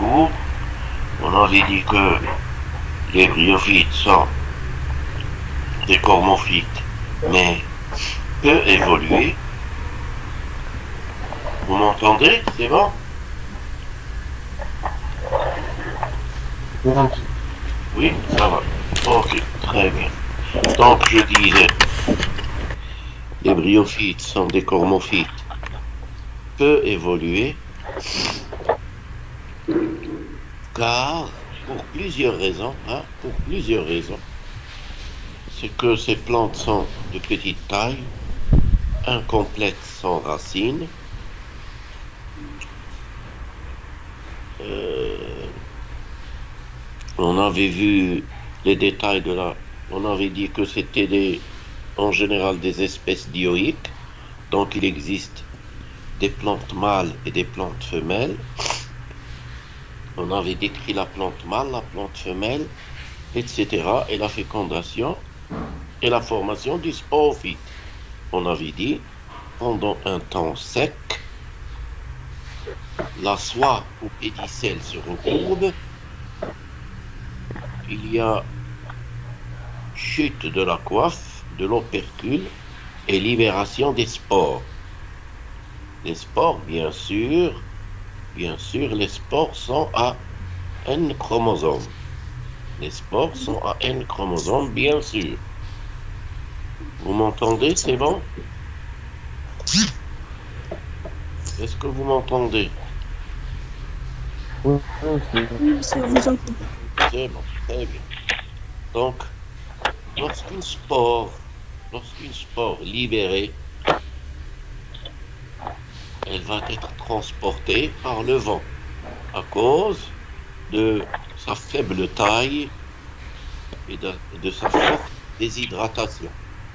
cours, on avait dit que les bryophytes sont des cormophytes, mais peu évolués. Vous m'entendez? C'est bon? Oui, ça va. Ok, très bien. Donc je disais, les bryophytes sont des cormophytes peu évolués, car pour plusieurs raisons, pour plusieurs raisons, c'est que ces plantes sont de petite taille, incomplètes sans racines. Euh, on avait vu les détails de la... On avait dit que c'était en général des espèces dioïques, donc il existe des plantes mâles et des plantes femelles. On avait décrit la plante mâle, la plante femelle, etc. et la fécondation et la formation du sporophyte. On avait dit, pendant un temps sec, la soie ou pédicelle se recourbe, il y a chute de la coiffe, de l'opercule et libération des spores. Les spores, bien sûr, les spores sont à N chromosomes. Les spores sont à N chromosomes, bien sûr. Vous m'entendez, c'est bon? Est-ce que vous m'entendez? Oui, ça vous entend. C'est bon, très bien. Donc, lorsqu'une spore libérée, elle va être transportée par le vent à cause de sa faible taille et de sa forte déshydratation.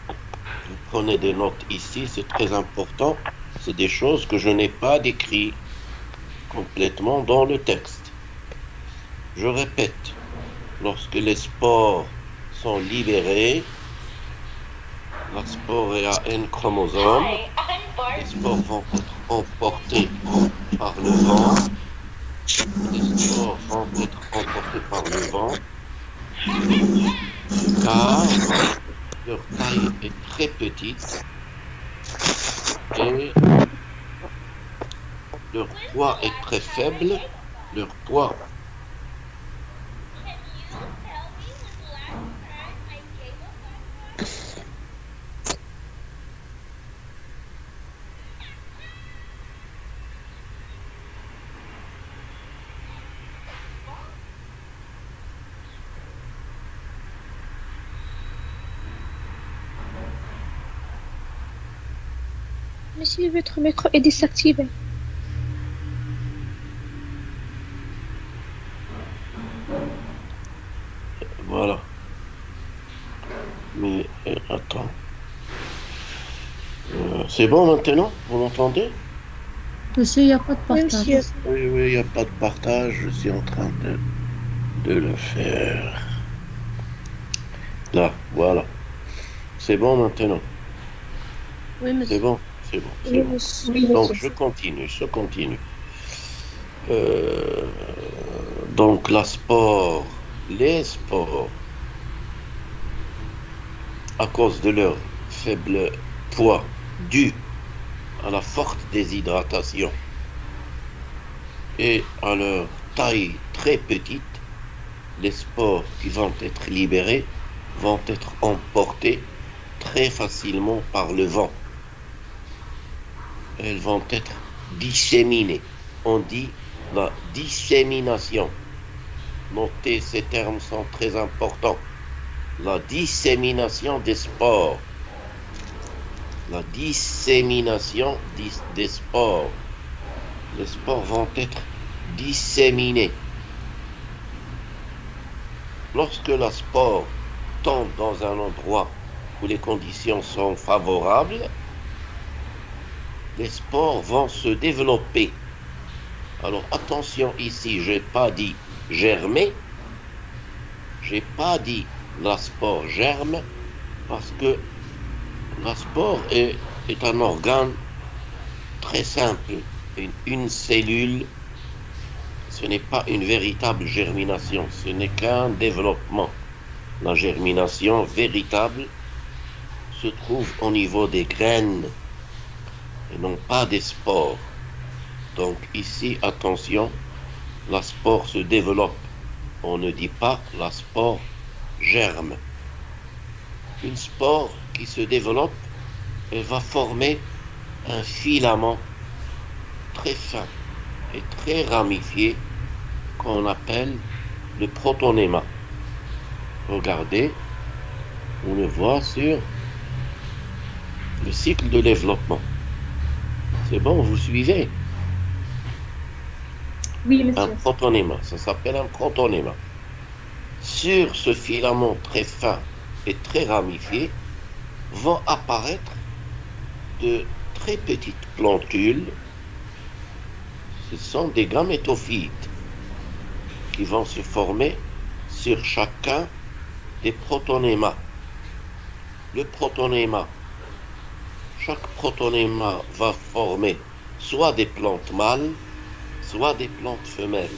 Vous prenez des notes ici, c'est très important. C'est des choses que je n'ai pas décrites complètement dans le texte. Je répète, lorsque les spores sont libérés, la spore est à N chromosomes, les spores vont être emportées par le vent, les spores vont être emportées par le vent, car leur taille est très petite et leur poids est très faible, leur poids Monsieur, votre micro est désactivé. voilà. Mais attends. C'est bon maintenant? Vous m'entendez? Monsieur, il n'y a pas de Oui, partage. monsieur. Oui, il n'y a pas de partage. Je suis en train de le faire. Là, voilà. C'est bon maintenant. Oui, C'est monsieur. bon, c'est bon, c'est Oui, bon. monsieur. Donc, je continue. Euh, donc, les spores, à cause de leur faible poids dû à la forte déshydratation et à leur taille très petite, les spores qui vont être libérés vont être emportés très facilement par le vent. Elles vont être disséminées. On dit la dissémination. Notez, ces termes sont très importants. La dissémination des spores. La dissémination des spores. Les spores vont être disséminés. Lorsque la spore tombe dans un endroit où les conditions sont favorables, les spores vont se développer. Alors attention ici, j'ai pas dit germer, j'ai pas dit la spore germe, parce que la spore est un organe très simple, une cellule, ce n'est pas une véritable germination, ce n'est qu'un développement. La germination véritable se trouve au niveau des graines et non pas des spores. Donc ici, attention, la spore se développe. On ne dit pas la spore germe. Une spore qui se développe, elle va former un filament très fin et très ramifié qu'on appelle le protonéma. Regardez, on le voit sur le cycle de développement. C'est bon, vous suivez? Oui, Un monsieur. protonéma, ça s'appelle un protonéma. Sur ce filament très fin et très ramifié vont apparaître de très petites plantules. Ce sont des gamétophytes qui vont se former sur chacun des protonémas. Le protonéma, chaque protonéma va former soit des plantes mâles, soit des plantes femelles.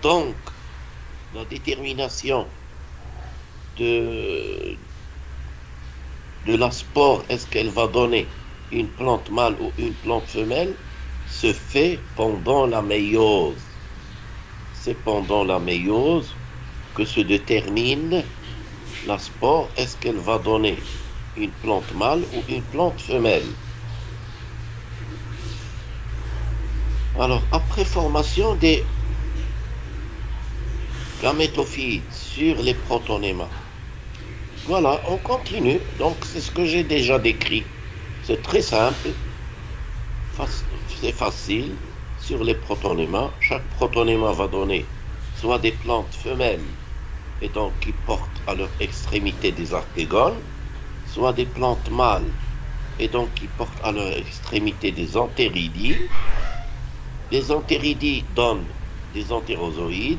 Donc, la détermination de la spore, est-ce qu'elle va donner une plante mâle ou une plante femelle, se fait pendant la méiose. C'est pendant la méiose que se détermine la spore, est-ce qu'elle va donner une plante mâle ou une plante femelle. Alors, après formation des gamétophytes sur les protonémas, voilà, on continue. Donc, c'est ce que j'ai déjà décrit. C'est très simple, c'est facile. Sur les protonémas, chaque protonéma va donner soit des plantes femelles, et donc qui portent à leur extrémité des archégones, soit des plantes mâles, et donc qui portent à leur extrémité des entéridies. Les entéridies donnent des entérozoïdes.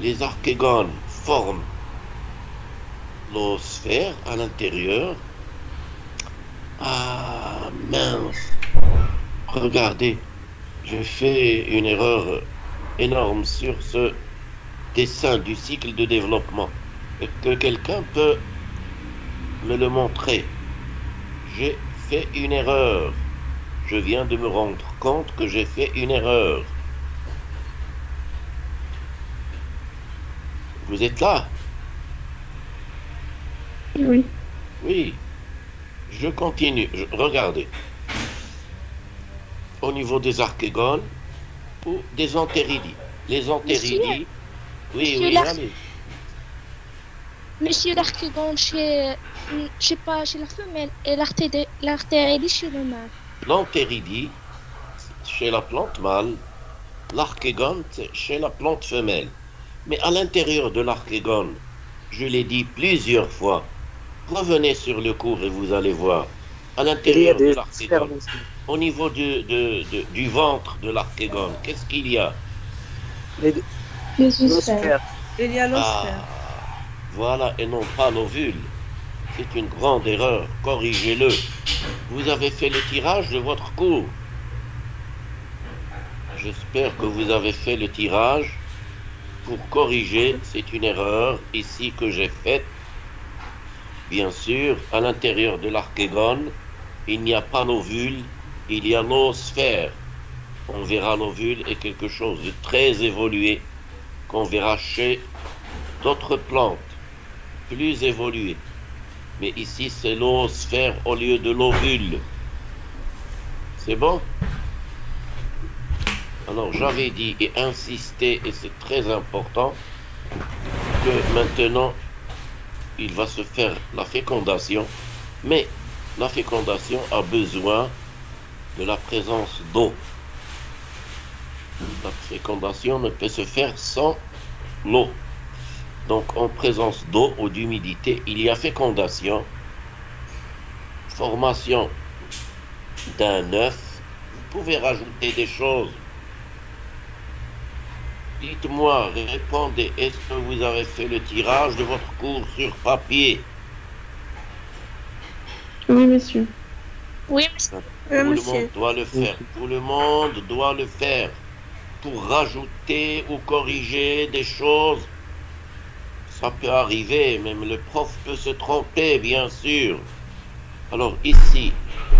Les archégones forment l'oosphère à l'intérieur. Ah mince! Regardez, j'ai fait une erreur énorme sur ce dessin du cycle de développement. Est-ce que quelqu'un peut me le montrer? J'ai fait une erreur. Je viens de me rendre compte que j'ai fait une erreur. Vous êtes là? Oui. Oui. Je continue. Regardez. Au niveau des archégones ou des entéridies. Les entéridies. Oui, Monsieur oui, allez. Monsieur l'archégone chez pas chez la femelle et l'artéridie chez le mâle. L'entéridie chez la plante mâle, l'archégone chez la plante femelle. Mais à l'intérieur de l'archégone, je l'ai dit plusieurs fois, revenez sur le cours et vous allez voir. À l'intérieur de l'archégone, au niveau du ventre de l'archégone, qu'est-ce qu'il y a? Les oosphères. Il y a l'osphère. Voilà, et non pas l'ovule. C'est une grande erreur, corrigez-le. Vous avez fait le tirage de votre cours. J'espère que vous avez fait le tirage pour corriger. C'est une erreur ici que j'ai faite. Bien sûr, à l'intérieur de l'archégone, il n'y a pas l'ovule, il y a l'oosphère. On verra l'ovule est quelque chose de très évolué qu'on verra chez d'autres plantes plus évoluées. Mais ici, c'est l'oosphère au lieu de l'ovule. C'est bon? Alors, j'avais dit et insisté, et c'est très important, que maintenant, il va se faire la fécondation. Mais la fécondation a besoin de la présence d'eau. La fécondation ne peut se faire sans l'eau. Donc, en présence d'eau ou d'humidité, il y a fécondation, formation d'un œuf. Vous pouvez rajouter des choses. Dites-moi, répondez, est-ce que vous avez fait le tirage de votre cours sur papier? Oui, monsieur. Oui, monsieur. Tout le monde monsieur. doit le faire. Tout le monde doit le faire. Pour rajouter ou corriger des choses, ça peut arriver. Même le prof peut se tromper, bien sûr. Alors ici,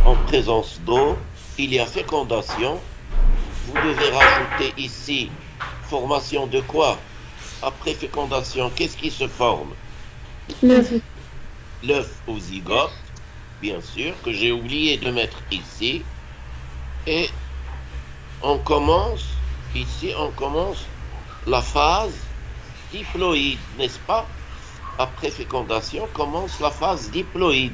en présence d'eau, il y a fécondation. Vous devez rajouter ici formation de quoi? Après fécondation, qu'est-ce qui se forme? L'œuf. L'œuf au zygote, bien sûr, que j'ai oublié de mettre ici. Et ici on commence la phase diploïde, n'est-ce pas? Après fécondation commence la phase diploïde.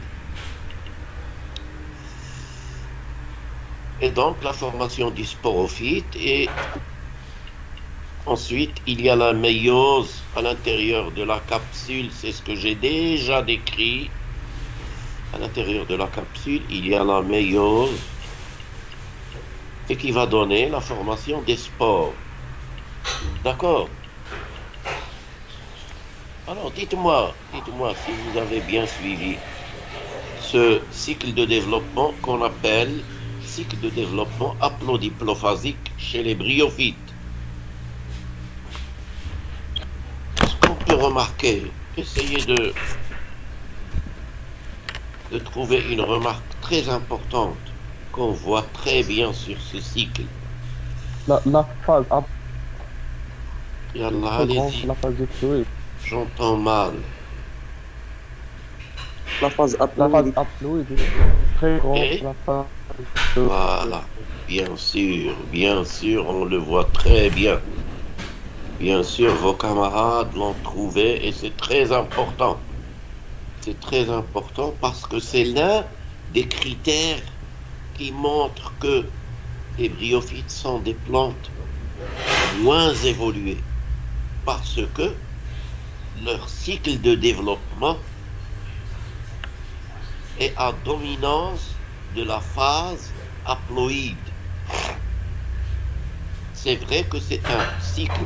Et donc la formation du sporophyte, et ensuite il y a la méiose à l'intérieur de la capsule, c'est ce que j'ai déjà décrit. À l'intérieur de la capsule, il y a la méiose, et qui va donner la formation des spores. D'accord? Alors dites-moi si vous avez bien suivi ce cycle de développement qu'on appelle cycle de développement haplodiplophasique chez les bryophytes. Ce qu'on peut remarquer, essayez de trouver une remarque très importante qu'on voit très bien sur ce cycle. La phase Yallah, allez-y, la phase diploïde. j'entends mal. La phase La phase haploïde. haploïde est très grande. Et La phase voilà, bien sûr, on le voit très bien. Bien sûr, vos camarades l'ont trouvé et c'est très important. C'est très important parce que c'est l'un des critères qui montrent que les bryophytes sont des plantes moins évoluées parce que leur cycle de développement est à dominance de la phase haploïde. C'est vrai que c'est un cycle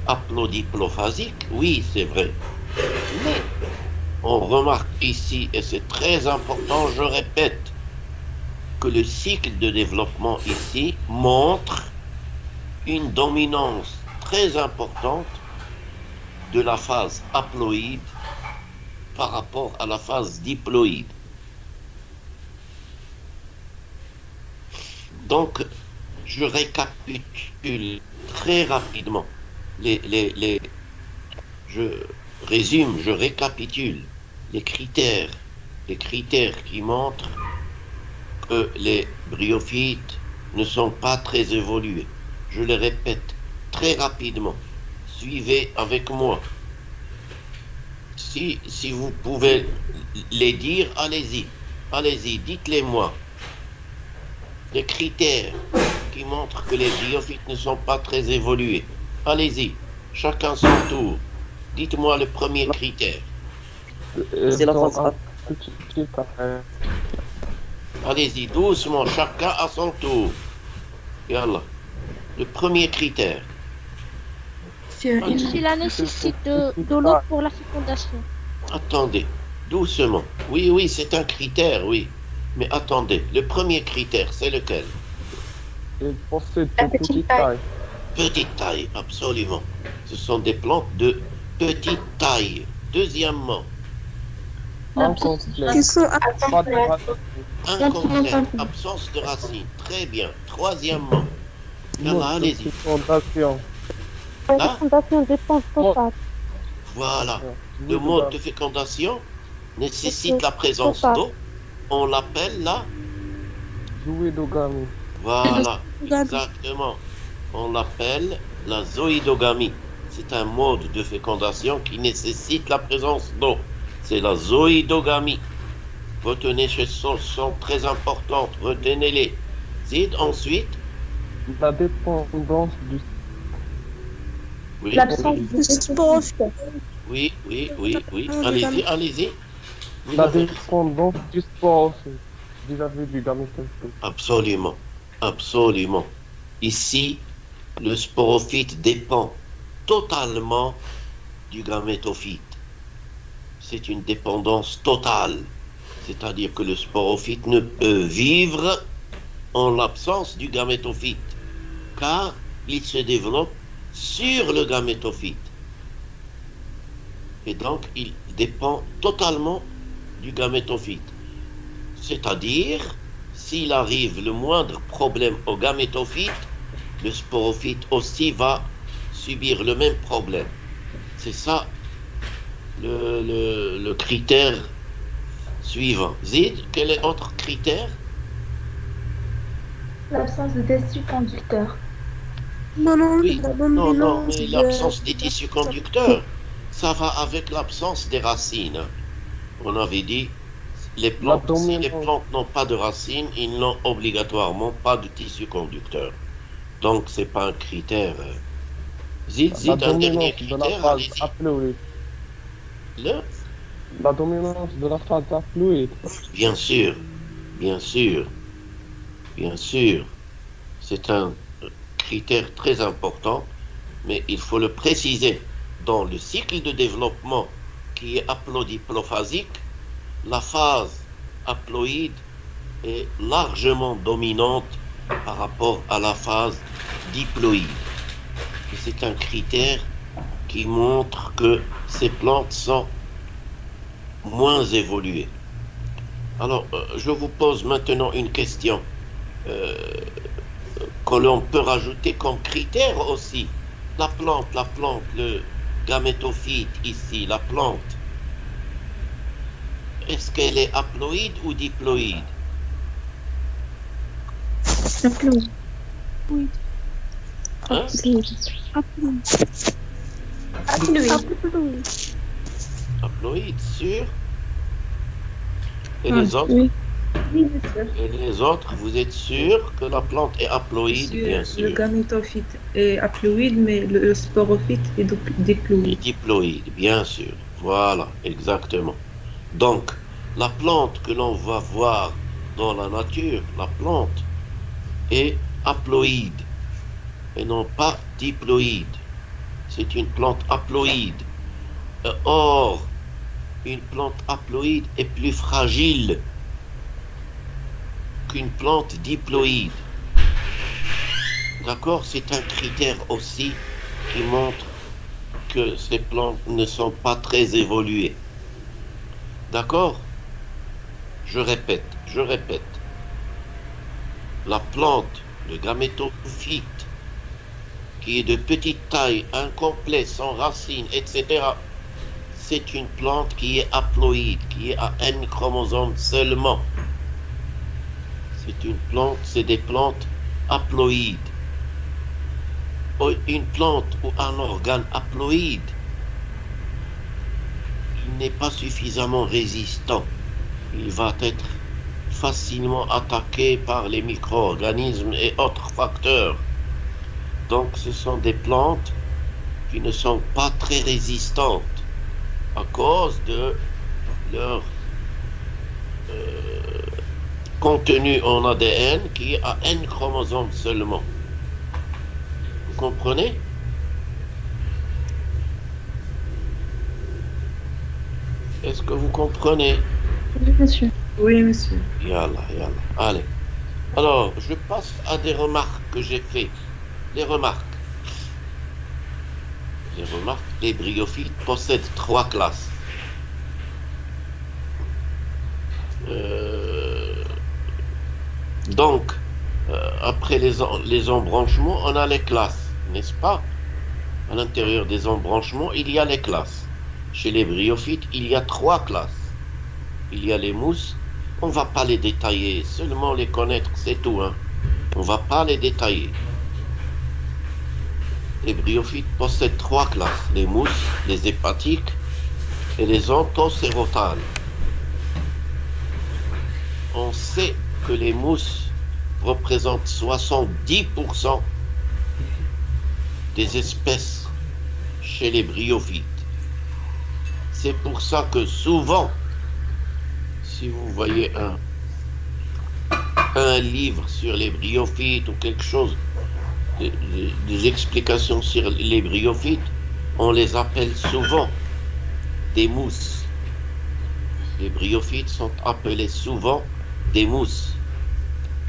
haplodiplophasique, oui, c'est vrai. Mais on remarque ici, et c'est très important, je répète, que le cycle de développement ici montre une dominance très importante de la phase haploïde par rapport à la phase diploïde. Donc, je récapitule très rapidement je résume, je récapitule les critères qui montrent que les bryophytes ne sont pas très évolués. Je les répète très rapidement. Suivez avec moi. Si vous pouvez les dire, allez-y. Allez-y, dites-les-moi. Les critères qui montrent que les bryophytes ne sont pas très évolués. Allez-y, chacun son tour. Dites-moi le premier critère. C'est la phase Allez-y, doucement, chacun à son tour. Yallah. Le premier critère. C'est la nécessité de l'eau pour la fécondation. Attendez, doucement. Oui, c'est un critère, oui. Mais attendez, le premier critère, c'est lequel? Il possède une petite taille. Petite taille, absolument. Ce sont des plantes de petite taille. Deuxièmement, Incomplet. Pas de racines. incomplet, absence de racines. Très bien. Troisièmement, Yallah, allez-y. Fécondation. Là, Fondation dépense totale. voilà. Le mode de fécondation nécessite la présence d'eau. On l'appelle la... Zoïdogamie. Voilà, exactement. On l'appelle la zoïdogamie. C'est un mode de fécondation qui nécessite la présence d'eau. C'est la zoïdogamie. Retenez ces choses sont très importantes. Retenez-les. Zid ensuite. La dépendance du Oui, L'absence de sporophyte. oui. Allez-y. Vous la avez- dépendance du sporophyte vis-à-vis du gamétophyte. Absolument. Ici, le sporophyte dépend totalement du gamétophyte. C'est une dépendance totale. C'est-à-dire que le sporophyte ne peut vivre en l'absence du gamétophyte, car il se développe sur le gamétophyte. Et donc, il dépend totalement du gamétophyte. C'est-à-dire, s'il arrive le moindre problème au gamétophyte, le sporophyte aussi va subir le même problème. C'est ça le critère suivant. Zid, quel est l'autre critère? L'absence de tissu conducteur. Oui, non, mais l'absence des tissus conducteurs, ça va avec l'absence des racines. On avait dit, les plantes, si les plantes n'ont pas de racines, ils n'ont obligatoirement pas de tissu conducteur. Donc, c'est pas un critère. Zid, un dernier critère, allez-y. La dominance de la phase haploïde. Bien sûr, bien sûr, bien sûr. C'est un critère très important, mais il faut le préciser. Dans le cycle de développement qui est haplodiplophasique, la phase haploïde est largement dominante par rapport à la phase diploïde. Et c'est un critère qui montre que ces plantes sont moins évoluées. Alors, je vous pose maintenant une question que l'on peut rajouter comme critère aussi. La plante, le gamétophyte ici, la plante, est-ce qu'elle est haploïde ou diploïde? Haploïde. Oui. Hein? Haploïde, sûr? Et les autres? Oui. Oui, bien sûr. Et les autres, vous êtes sûr que la plante est haploïde? Bien sûr. Le gamétophyte est haploïde, mais le sporophyte est diploïde. Diploïde, bien sûr. Voilà, exactement. Donc, la plante que l'on va voir dans la nature, la plante est haploïde et non pas diploïde. C'est une plante haploïde. Or, une plante haploïde est plus fragile qu'une plante diploïde. D'accord? C'est un critère aussi qui montre que ces plantes ne sont pas très évoluées. D'accord? Je répète. La plante, le gamétophyte, qui est de petite taille, incomplet, sans racines, etc., c'est une plante qui est haploïde, qui est à N chromosomes seulement. C'est des plantes haploïdes. Une plante ou un organe haploïde, il n'est pas suffisamment résistant. Il va être facilement attaqué par les micro-organismes et autres facteurs. Donc ce sont des plantes qui ne sont pas très résistantes à cause de leur contenu en ADN qui est à N chromosomes seulement. Vous comprenez? Est-ce que vous comprenez? Oui, monsieur. Oui, monsieur. Yalla. Allez. Alors, je passe à des remarques que j'ai faites. Les remarques. Les bryophytes possèdent 3 classes. Donc, après les embranchements, on a les classes, n'est-ce pas? À l'intérieur des embranchements, il y a les classes. Chez les bryophytes, il y a 3 classes. Il y a les mousses. On ne va pas les détailler, seulement les connaître, c'est tout. Hein. On ne va pas les détailler. Les bryophytes possèdent 3 classes, les mousses, les hépatiques et les anthocérotales. On sait que les mousses représentent 70% des espèces chez les bryophytes. C'est pour ça que souvent, si vous voyez un livre sur les bryophytes ou quelque chose, des explications sur les bryophytes, on les appelle souvent des mousses. Les bryophytes sont appelés souvent des mousses.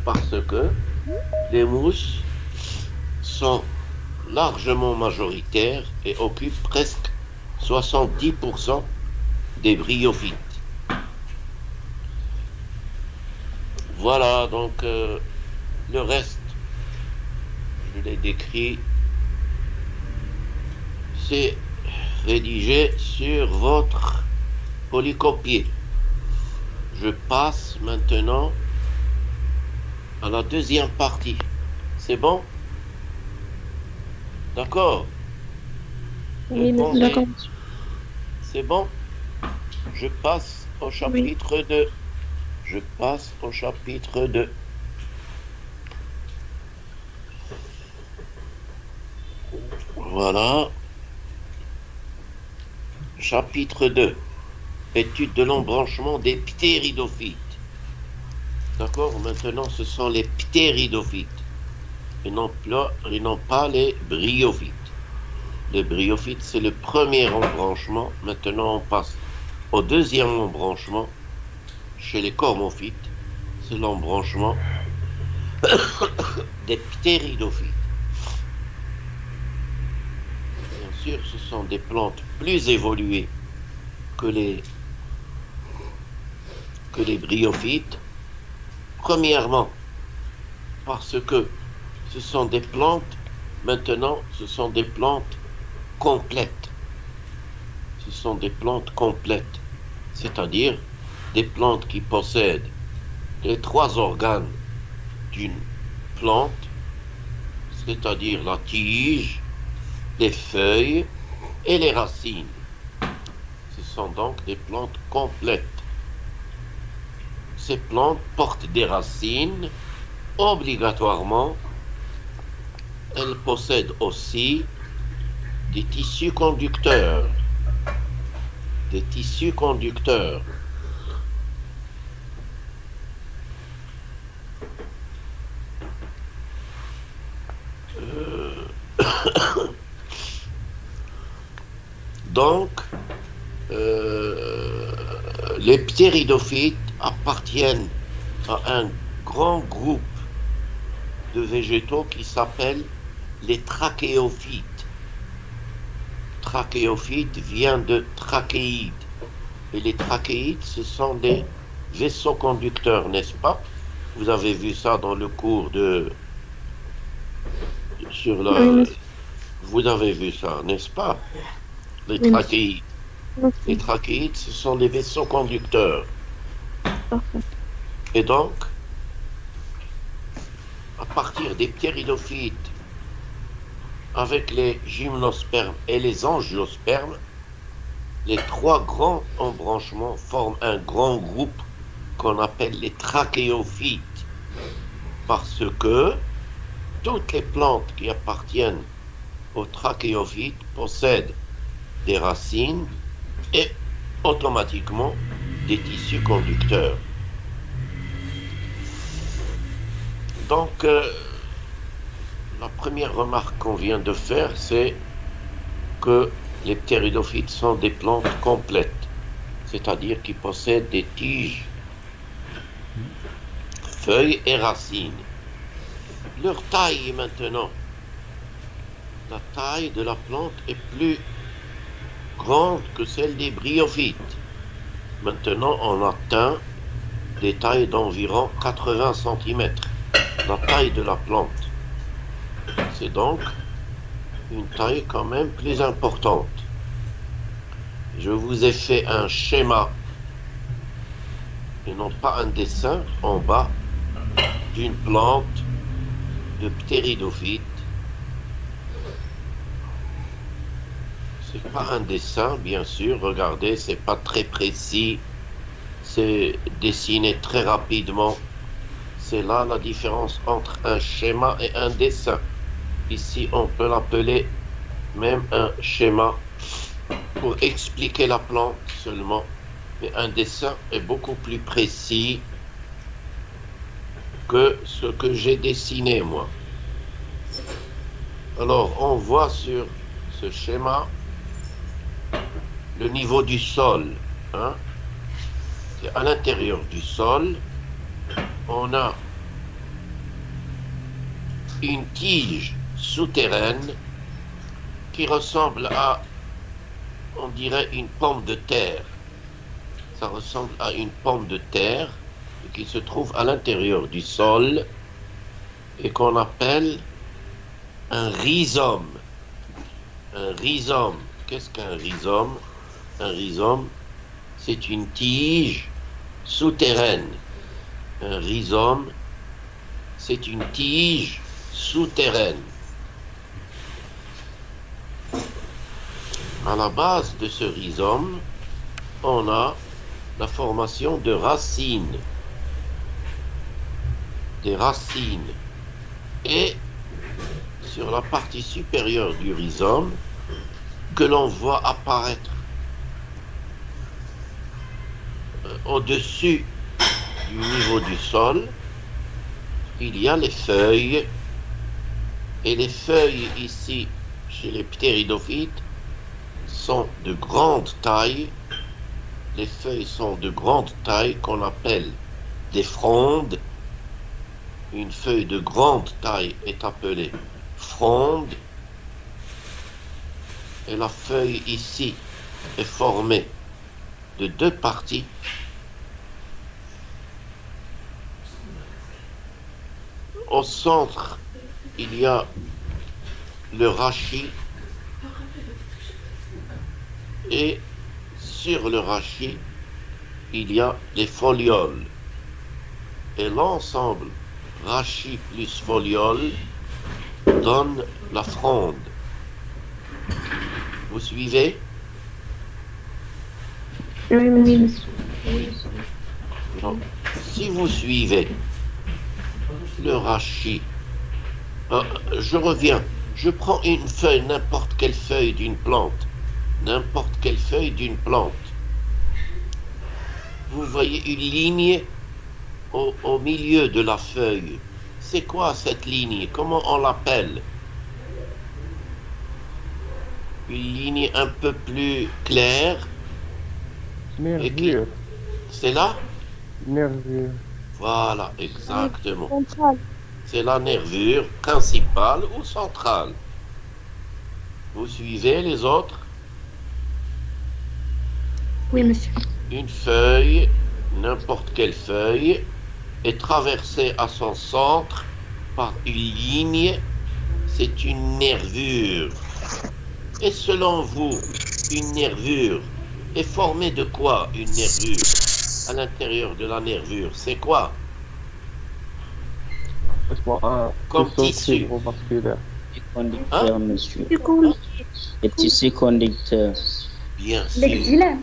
parce que les mousses sont largement majoritaires et occupent presque 70% des bryophytes. Voilà, donc le reste, je l'ai décrit, c'est rédigé sur votre polycopier. Je passe maintenant à la deuxième partie. C'est bon? D'accord? Oui, Répondez. d'accord. C'est bon? Je passe au chapitre 2. Je passe au chapitre 2. Voilà. Chapitre 2. Étude de l'embranchement des ptéridophytes. D'accord? Maintenant, ce sont les ptéridophytes. Et non pas les bryophytes. Les bryophytes, c'est le premier embranchement. Maintenant, on passe au deuxième embranchement. Chez les cormophytes, c'est l'embranchement des ptéridophytes. Bien sûr, ce sont des plantes plus évoluées que les bryophytes. Premièrement, parce que ce sont des plantes, maintenant, ce sont des plantes complètes. Ce sont des plantes complètes, c'est-à-dire des plantes qui possèdent les 3 organes d'une plante, c'est-à-dire la tige, les feuilles et les racines. Ce sont donc des plantes complètes. Ces plantes portent des racines obligatoirement. Elles possèdent aussi des tissus conducteurs. Des tissus conducteurs. Donc, les ptéridophytes appartiennent à un grand groupe de végétaux qui s'appelle les trachéophytes. Trachéophyte vient de trachéide. Et les trachéides, ce sont des vaisseaux conducteurs, n'est-ce pas? Vous avez vu ça dans le cours de... sur la... Oui. Vous avez vu ça, n'est-ce pas? Les Oui. trachéides. Ok, Les trachéides, ce sont des vaisseaux conducteurs. parfait. Et donc, à partir des ptéridophytes, avec les gymnospermes et les angiospermes, les 3 grands embranchements forment un grand groupe qu'on appelle les trachéophytes. Parce que toutes les plantes qui appartiennent aux trachéophytes possèdent des racines et automatiquement des tissus conducteurs. Donc, la première remarque qu'on vient de faire, c'est que les ptéridophytes sont des plantes complètes, c'est-à-dire qui possèdent des tiges, feuilles et racines. Leur taille maintenant, la taille de la plante est plus grande que celle des bryophytes. Maintenant, on atteint des tailles d'environ 80 cm. La taille de la plante. C'est donc une taille quand même plus importante. Je vous ai fait un schéma et non pas un dessin en bas d'une plante de ptéridophyte. C'est pas un dessin, bien sûr. Regardez, c'est pas très précis. C'est dessiné très rapidement. C'est là la différence entre un schéma et un dessin. Ici, on peut l'appeler même un schéma pour expliquer la plante seulement. Mais un dessin est beaucoup plus précis que ce que j'ai dessiné, moi. Alors, on voit sur ce schéma le niveau du sol. Hein? C'est à l'intérieur du sol. On a une tige souterraine qui ressemble à, on dirait, une pomme de terre. Ça ressemble à une pomme de terre qui se trouve à l'intérieur du sol et qu'on appelle un rhizome. Un rhizome. Qu'est-ce qu'un rhizome? Un rhizome, c'est une tige souterraine. Un rhizome, c'est une tige souterraine. À la base de ce rhizome, on a la formation de racines. Des racines. Et sur la partie supérieure du rhizome, que l'on voit apparaître au-dessus du niveau du sol, il y a les feuilles. Et les feuilles ici, chez les ptéridophytes, sont de grande taille. Les feuilles sont de grande taille qu'on appelle des frondes. Une feuille de grande taille est appelée fronde. Et la feuille ici est formée de deux parties. Au centre, il y a le rachis. Et sur le rachis, il y a les folioles. Et l'ensemble rachis plus folioles donne la fronde. Vous suivez? Oui, monsieur. Donc, si vous suivez le rachis, je reviens, je prends une feuille, n'importe quelle feuille d'une plante, n'importe quelle feuille d'une plante. Vous voyez une ligne au milieu de la feuille. C'est quoi cette ligne? Comment on l'appelle? Une ligne un peu plus claire. Nervure. C'est là? Nervure. Voilà, exactement. Centrale. C'est la nervure principale ou centrale. Vous suivez les autres? Oui, monsieur. Une feuille, n'importe quelle feuille, est traversée à son centre par une ligne. C'est une nervure. Et selon vous, une nervure est formée de quoi, une nervure? À l'intérieur de la nervure, c'est quoi? Laisse-moi un Comme faisceau tissu. cérébrovasculaire. Conducteur, monsieur. Du coup, Les tissus conducteurs. Bien sûr. l'exilaire.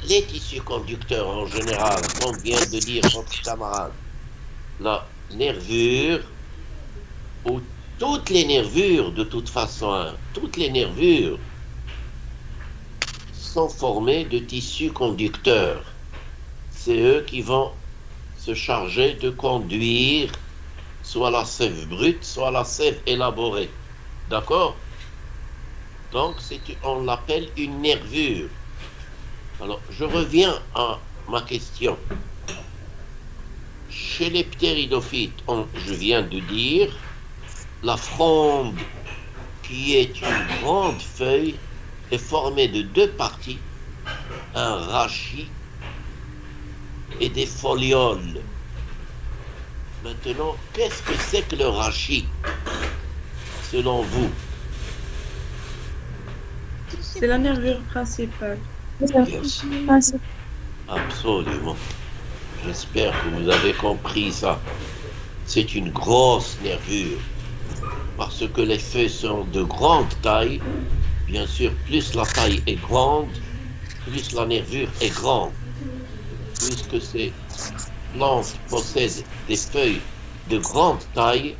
Les tissus conducteurs en général, comme vient de dire votre camarade, la nervure, ou toutes les nervures de toute façon, hein, toutes les nervures sont formées de tissus conducteurs. C'est eux qui vont se charger de conduire soit la sève brute, soit la sève élaborée. D'accord? Donc, on l'appelle une nervure. Alors, je reviens à ma question. Chez les ptéridophytes, je viens de dire, la fronde, qui est une grande feuille, est formée de deux parties, un rachis et des folioles. Maintenant, qu'est-ce que c'est que le rachis, selon vous? C'est la nervure principale. Yes. Absolument. J'espère que vous avez compris ça. C'est une grosse nervure. Parce que les feuilles sont de grande taille. Bien sûr, plus la taille est grande, plus la nervure est grande. Puisque ces plantes possèdent des feuilles de grande taille,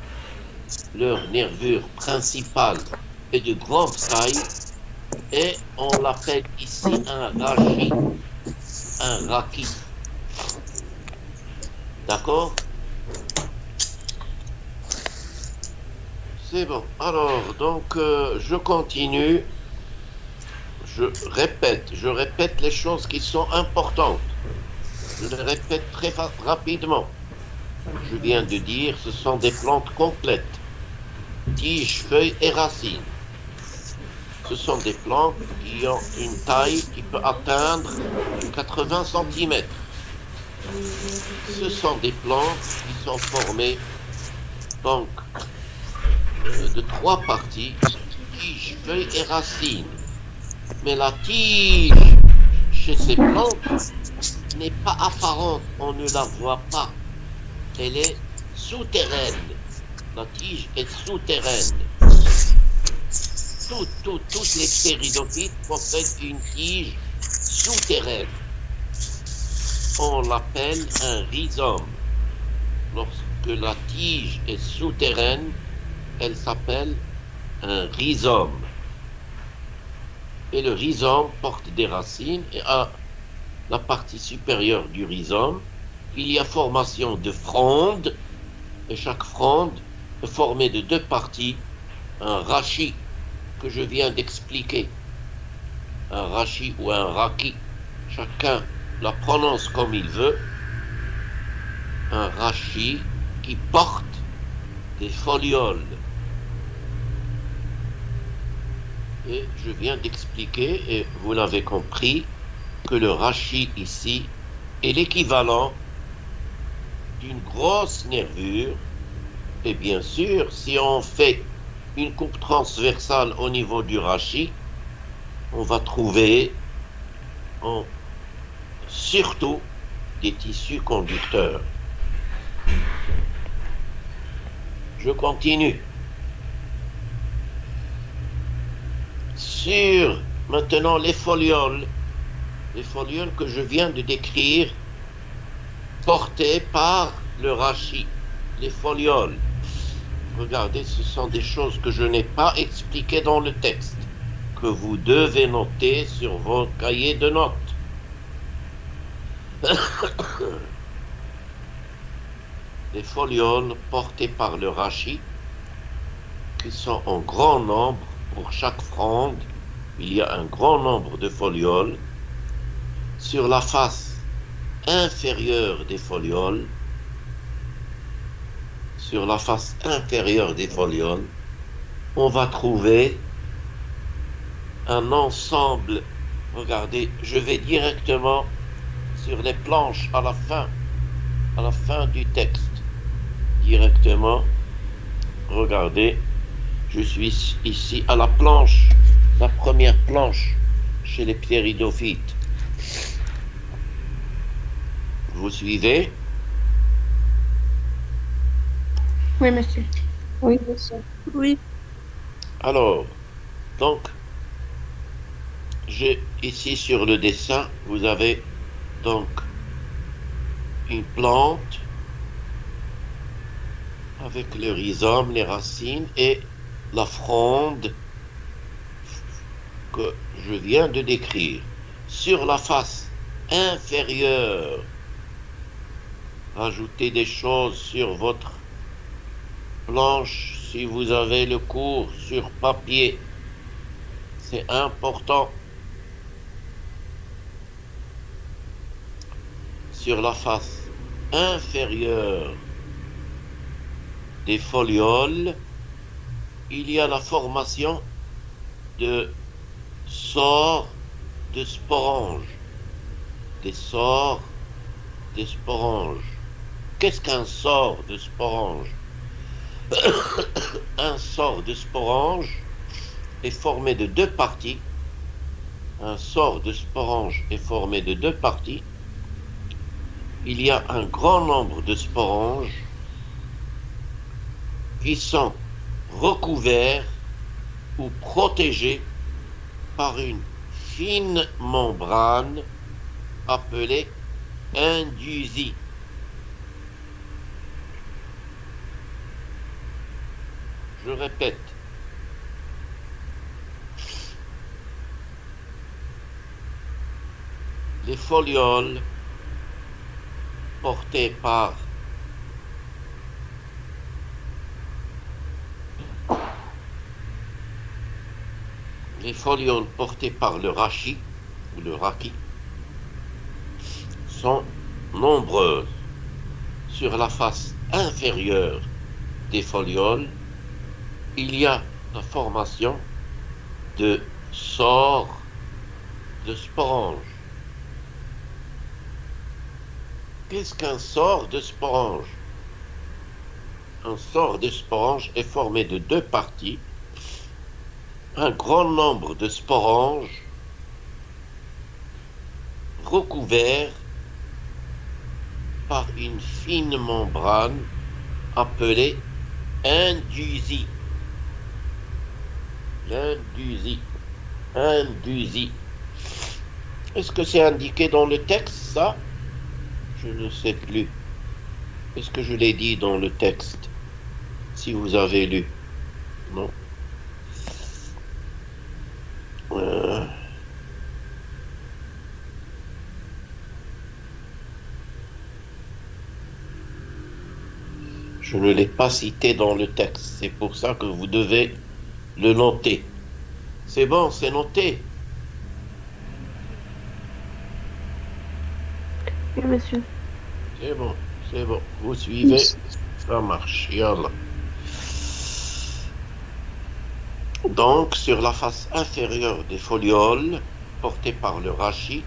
leur nervure principale est de grande taille. Et on l'appelle ici un rachis, un rachis. D'accord? C'est bon. Alors, donc, je continue. Je répète les choses qui sont importantes. Je les répète très rapidement. je viens de dire, ce sont des plantes complètes. Tiges, feuilles et racines. Ce sont des plantes qui ont une taille qui peut atteindre 80 cm. Ce sont des plantes qui sont formées donc de 3 parties, tiges, feuilles et racines. Mais la tige chez ces plantes n'est pas apparente, on ne la voit pas. Elle est souterraine. La tige est souterraine. Toutes les ptéridophytes possèdent une tige souterraine. On l'appelle un rhizome. Lorsque la tige est souterraine, elle s'appelle un rhizome. Et le rhizome porte des racines et à la partie supérieure du rhizome, il y a formation de frondes et chaque fronde est formée de 2 parties, un rachis que je viens d'expliquer, un rachis ou un raki, chacun la prononce comme il veut, un rachis qui porte des folioles. Et je viens d'expliquer, et vous l'avez compris, que le rachis ici est l'équivalent d'une grosse nervure. Et bien sûr, si on fait une coupe transversale au niveau du rachis, on va trouver surtout des tissus conducteurs. Je continue. Sur maintenant les folioles que je viens de décrire, portées par le rachis, les folioles. Regardez, ce sont des choses que je n'ai pas expliquées dans le texte, que vous devez noter sur vos cahiers de notes. Les folioles portées par le rachis, qui sont en grand nombre pour chaque fronde, il y a un grand nombre de folioles. Sur la face inférieure des folioles, on va trouver un ensemble. Regardez, je vais directement sur les planches à la fin du texte. Directement, regardez, je suis ici à la planche, la première planche chez les ptéridophytes. Vous suivez? Oui, monsieur. Oui, monsieur. Oui. Alors, donc, ici sur le dessin, vous avez donc une plante avec le rhizome, les racines et la fronde que je viens de décrire. Sur la face inférieure, ajoutez des choses sur votre planche si vous avez le cours sur papier. C'est important. Sur la face inférieure des folioles, il y a la formation de sores de sporanges. Des sores de sporanges. Qu'est-ce qu'un sore de sporange? Un sore de sporange est formé de 2 parties. Un sore de sporange est formé de 2 parties. Il y a un grand nombre de sporanges qui sont recouverts ou protégés par une fine membrane appelée indusie. Je répète, les folioles portées par le rachis ou le raki sont nombreuses. Sur la face inférieure des folioles, il y a la formation de sores de sporange. Qu'est-ce qu'un sore de sporange? Un sore de sporange est formé de deux parties. Un grand nombre de sporanges recouverts par une fine membrane appelée indusie. L'indusie. Indusie. Est-ce que c'est indiqué dans le texte, ça? Je ne sais plus. Est-ce que je l'ai dit dans le texte? Si vous avez lu. Non. Je ne l'ai pas cité dans le texte. C'est pour ça que vous devez le noter. C'est bon, c'est noté. Oui, monsieur. C'est bon, c'est bon. Vous suivez, ça marche. Yallah. Donc, sur la face inférieure des folioles, portées par le rachis,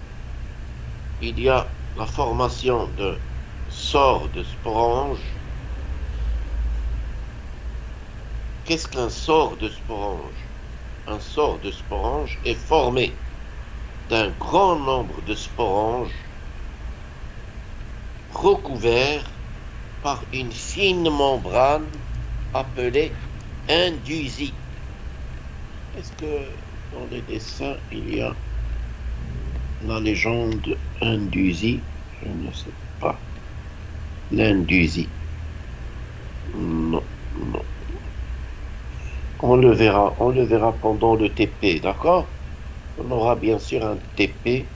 il y a la formation de sores de sporange. Qu'est-ce qu'un sore de sporange? Un sore de sporange est formé d'un grand nombre de sporanges recouverts par une fine membrane appelée indusie. Est-ce que dans les dessins, il y a la légende indusie? Je ne sais pas. L'indusie. Non, non. On le verra pendant le TP, d'accord? On aura bien sûr un TP.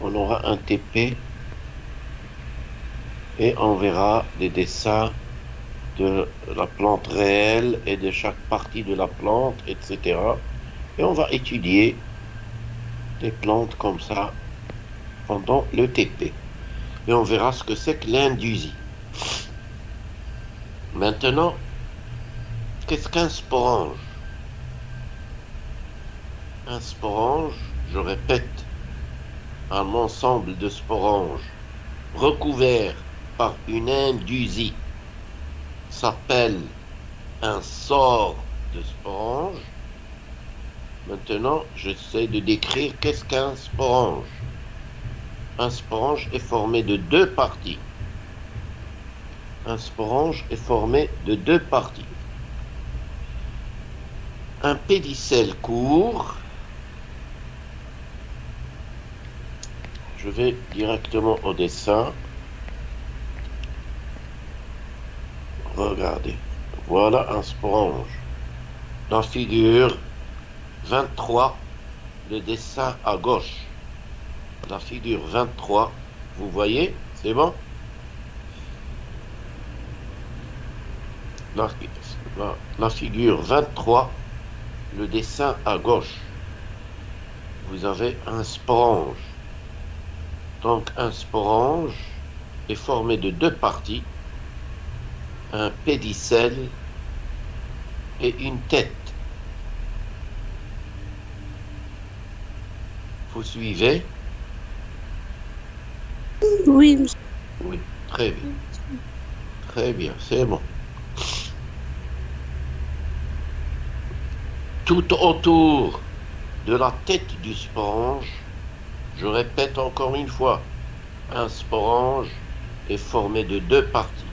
On aura un TP. Et on verra des dessins de la plante réelle et de chaque partie de la plante, etc. Et on va étudier des plantes comme ça pendant le TP. Et on verra ce que c'est que l'indusie. Maintenant, qu'est-ce qu'un sporange? Un sporange, je répète, un ensemble de sporanges recouverts par une indusie s'appelle un sore de sporange. Maintenant, j'essaie de décrire qu'est-ce qu'un sporange. Un sporange est formé de deux parties. Un sporange est formé de deux parties. Un pédicelle court. Je vais directement au dessin. Regardez. Voilà un sporange. La figure 23, le dessin à gauche. La figure 23, vous voyez? C'est bon? La figure 23, le dessin à gauche. Vous avez un sporange. Donc un sporange est formé de deux parties, un pédicelle et une tête. Vous suivez? Oui. Oui, très bien. Très bien, c'est bon. Tout autour de la tête du sporange, je répète encore une fois, un sporange est formé de deux parties.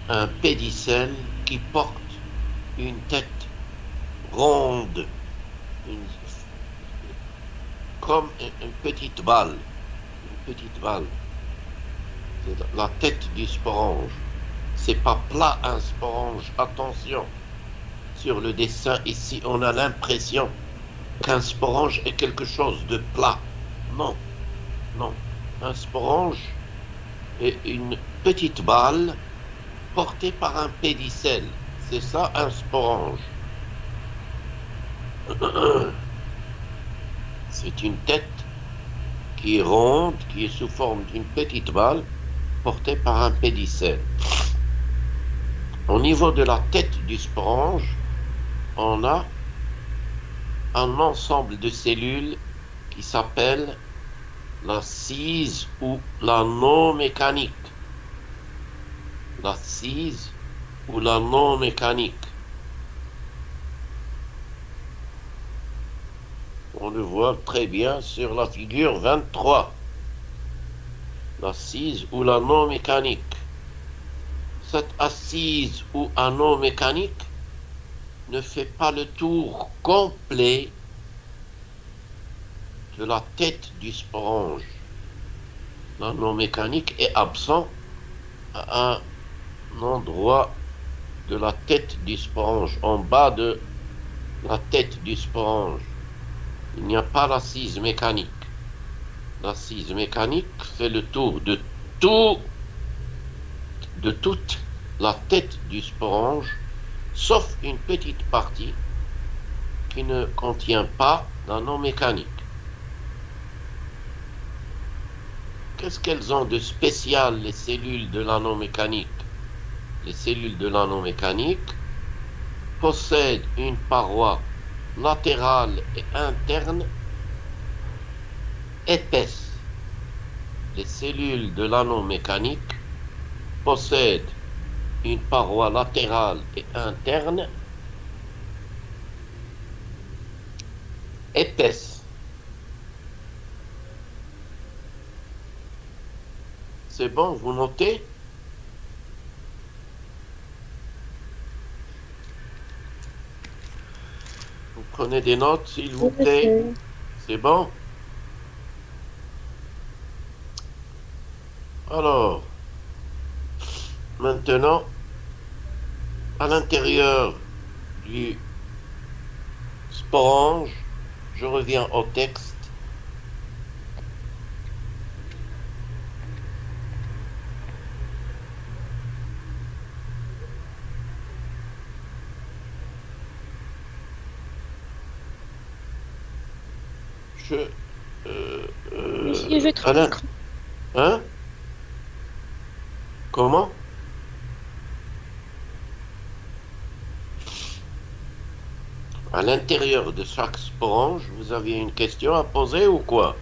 Un pédicelle qui porte une tête ronde, comme une petite balle. Une petite balle. C'est la tête du sporange. C'est pas plat un sporange. Attention. Sur le dessin ici, on a l'impression qu'un sporange est quelque chose de plat. Non. Non. Un sporange est une petite balle portée par un pédicelle. C'est ça un sporange. C'est une tête qui est ronde, qui est sous forme d'une petite balle, porté par un pédicelle. Au niveau de la tête du sporange, on a un ensemble de cellules qui s'appelle la cise ou l'anneau mécanique. La cise ou l'anneau mécanique. On le voit très bien sur la figure 23. La cise ou l'anneau mécanique. Cette assise ou anneau mécanique ne fait pas le tour complet de la tête du sporange. L'anneau mécanique est absent à un endroit de la tête du sporange, en bas de la tête du sporange. Il n'y a pas l'assise mécanique. L'assise mécanique fait le tour de toute la tête du sporange, sauf une petite partie qui ne contient pas l'anneau mécanique. Qu'est-ce qu'elles ont de spécial, les cellules de l'anneau mécanique? Les cellules de l'anneau mécanique possèdent une paroi latérale et interne épaisse. Les cellules de l'anneau mécanique possèdent une paroi latérale et interne épaisse. C'est bon, vous notez? Vous prenez des notes, s'il vous plaît. C'est bon? Alors, maintenant, à l'intérieur du sporange, je reviens au texte. Monsieur, je trouve Alain, hein? Comment? À l'intérieur de chaque sporange, vous aviez une question à poser ou quoi?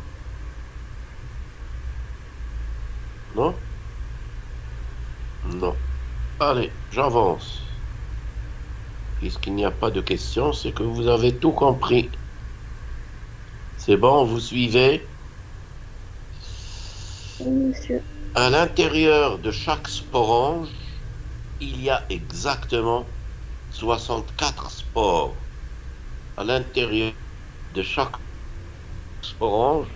Non? Non. Allez, j'avance. Puisqu'il n'y a pas de questions, c'est que vous avez tout compris. C'est bon, vous suivez? Oui, monsieur. À l'intérieur de chaque sporange, il y a exactement 64 spores. À l'intérieur de chaque sporange,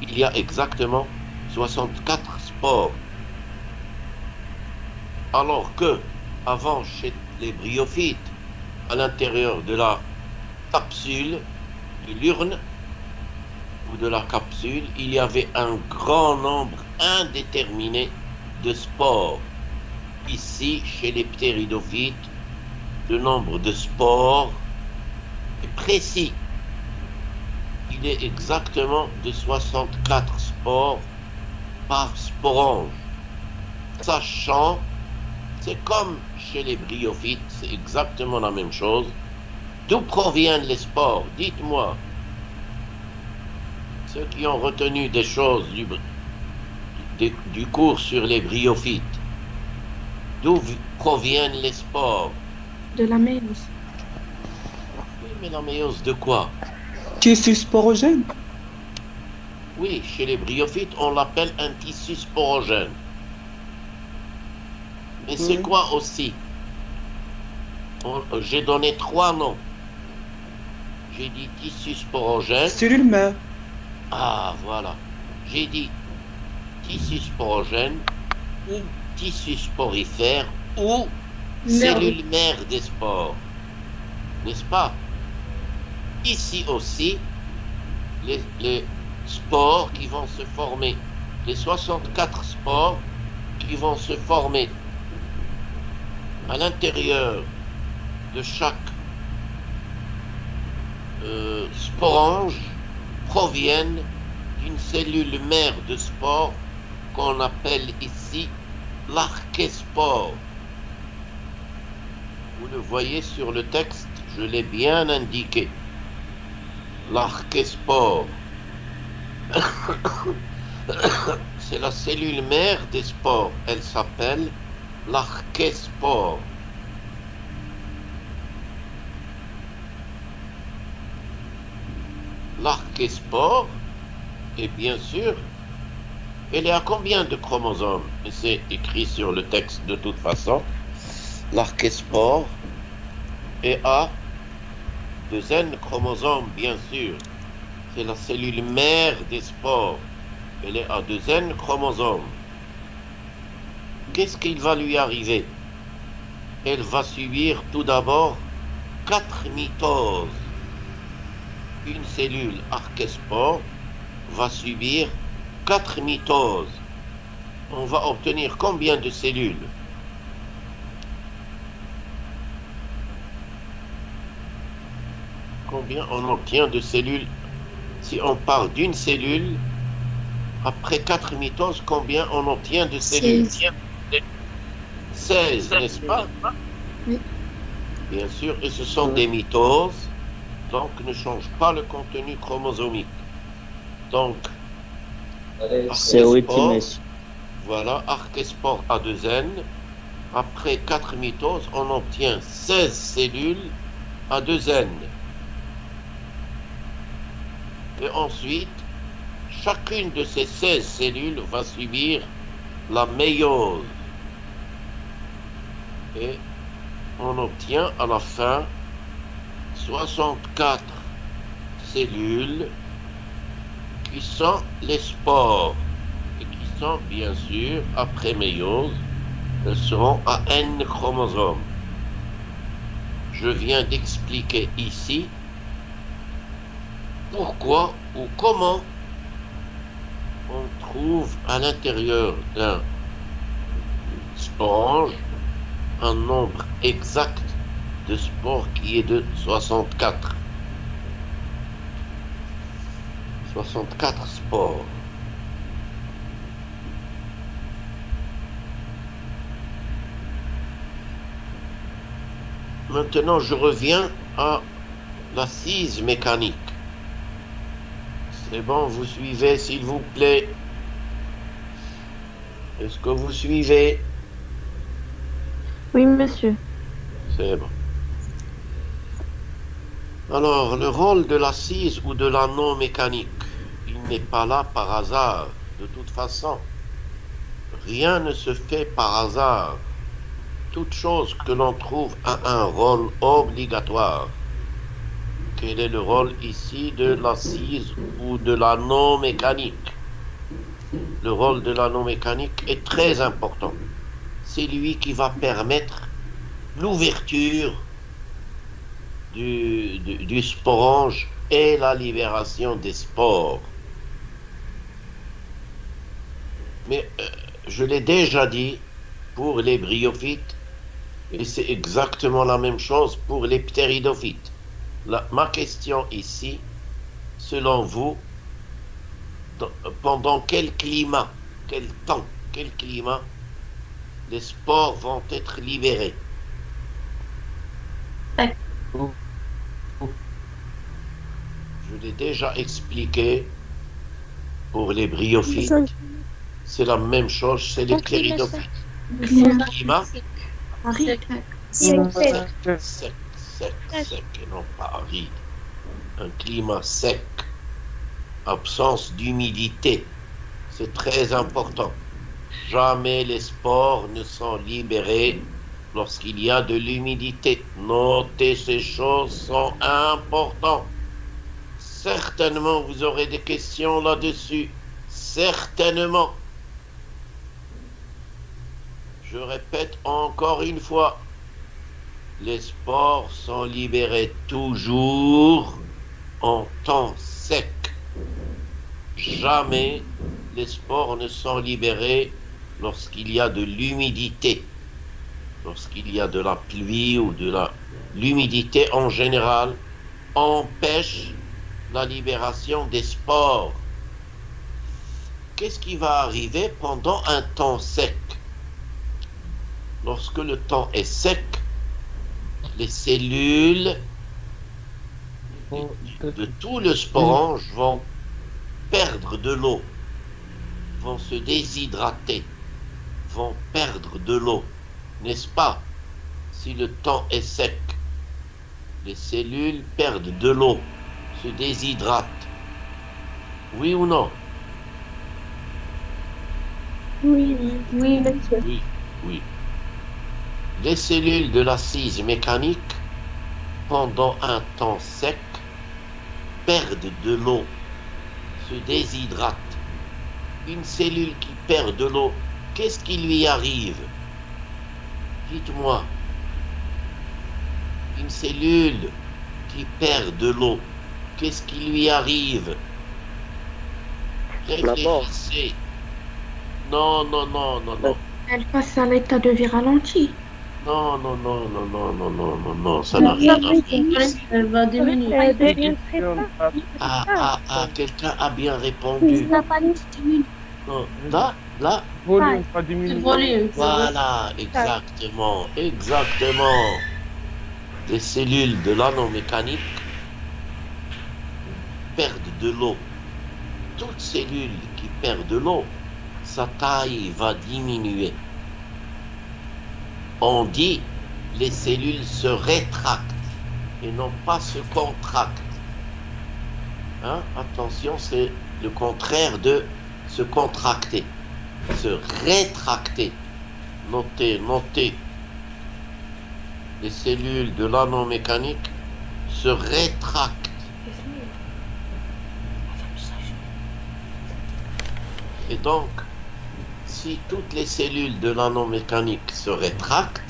il y a exactement 64 spores. Alors que, avant, chez les bryophytes, à l'intérieur de la capsule, de l'urne ou de la capsule, il y avait un grand nombre indéterminé de spores. Ici, chez les ptéridophytes, le nombre de spores est précis. Il est exactement de 64 spores par sporange. Sachant, c'est comme chez les bryophytes, c'est exactement la même chose. D'où proviennent les spores? Dites-moi. Ceux qui ont retenu des choses du cours sur les bryophytes. D'où proviennent les spores? De la méiose. Oui, mais la méiose de quoi? Tissu sporogène. Oui, chez les bryophytes, on l'appelle un tissu sporogène. Mais c'est quoi aussi? J'ai donné 3 noms. J'ai dit tissu sporogène. Cellule mère. Ah, voilà. J'ai dit tissu sporogène ou tissu sporifère ou cellule mère des spores. N'est-ce pas? Ici aussi, les spores qui vont se former, les 64 spores qui vont se former à l'intérieur de chaque sporange proviennent d'une cellule mère de spore qu'on appelle ici l'archéspore. Vous le voyez sur le texte, je l'ai bien indiqué. L'archéspore. C'est la cellule mère des spores. Elle s'appelle l'archéspore. L'archéspore, et bien sûr, elle est à combien de chromosomes? C'est écrit sur le texte de toute façon. L'archéspore est à 2 N chromosomes, bien sûr. C'est la cellule mère des spores. Elle est à 2 N chromosomes. Qu'est-ce qu'il va lui arriver? Elle va subir tout d'abord 4 mitoses. Une cellule archéspore va subir 4 mitoses. On va obtenir combien de cellules? Combien on obtient de cellules? Si on part d'une cellule, après 4 mitoses, combien on obtient de cellules? 16, n'est-ce pas? Oui. Bien sûr, et ce sont des mitoses, donc ne change pas le contenu chromosomique. Donc, C'est oui, archéspore, monsieur. voilà, archéspore à 2 N. Après 4 mitoses, on obtient 16 cellules à 2 N. Et ensuite, chacune de ces 16 cellules va subir la méiose. Et on obtient à la fin 64 cellules qui sont les spores et qui sont bien sûr, après méiose, elles seront à N chromosomes. Je viens d'expliquer ici pourquoi ou comment on trouve à l'intérieur d'un sporange un nombre exact de spores qui est de 64. 64 spores. Maintenant, je reviens à l'assise mécanique. C'est bon, vous suivez, s'il vous plaît. Est-ce que vous suivez? Oui, monsieur. C'est bon. Alors, le rôle de l'assise ou de l'anneau mécanique, il n'est pas là par hasard. De toute façon, rien ne se fait par hasard. Toute chose que l'on trouve a un rôle obligatoire. Quel est le rôle ici de l'assise ou de l'anneau mécanique? Le rôle de l'anneau mécanique est très important. C'est lui qui va permettre l'ouverture du sporange et la libération des spores. Mais je l'ai déjà dit pour les bryophytes, et c'est exactement la même chose pour les ptéridophytes. Ma question ici, selon vous, pendant quel climat, quel temps, quel climat les spores vont être libérés? Je l'ai déjà expliqué pour les bryophytes. C'est la même chose chez les ptéridophytes. Climat sec, et non pas aride. Un climat sec, absence d'humidité, c'est très important. Jamais les spores ne sont libérés lorsqu'il y a de l'humidité. Notez, ces choses sont importantes. Certainement, vous aurez des questions là-dessus. Certainement. Je répète encore une fois. Les spores sont libérés toujours en temps sec. Jamais les spores ne sont libérés lorsqu'il y a de l'humidité. Lorsqu'il y a de la pluie ou de l'humidité en général empêche la libération des spores. qu'est-ce qui va arriver pendant un temps sec? Lorsque le temps est sec, les cellules de tout le sporange vont perdre de l'eau, vont se déshydrater, vont perdre de l'eau, n'est-ce pas? Si le temps est sec, les cellules perdent de l'eau, se déshydratent. Oui ou non? Oui, Oui, monsieur. Oui, oui. Les cellules de l'assise mécanique, pendant un temps sec, perdent de l'eau, se déshydratent. Une cellule qui perd de l'eau, qu'est-ce qui lui arrive? Dites-moi. Une cellule qui perd de l'eau, qu'est-ce qui lui arrive? Réfléchissez. Non, non, non, non, non. Elle passe à l'état de vie ralenti. Non, non, non, non, non, non, non, non, non, ça n'a rien à voir. Elle va diminuer. elle deviendrait pas. Quelqu'un a bien Il répondu. n'a pas de stimule. Non, là, Volume, pas diminution. Volume. voilà, exactement, exactement. Les cellules de l'anneau mécanique perdent de l'eau. Toute cellule qui perd de l'eau, sa taille va diminuer. On dit les cellules se rétractent et non pas se contractent. Hein? Attention, c'est le contraire de se contracter. Se rétracter. Notez, notez. Les cellules de l'anneau mécanique se rétractent. Et donc, si toutes les cellules de l'anneau mécanique se rétractent,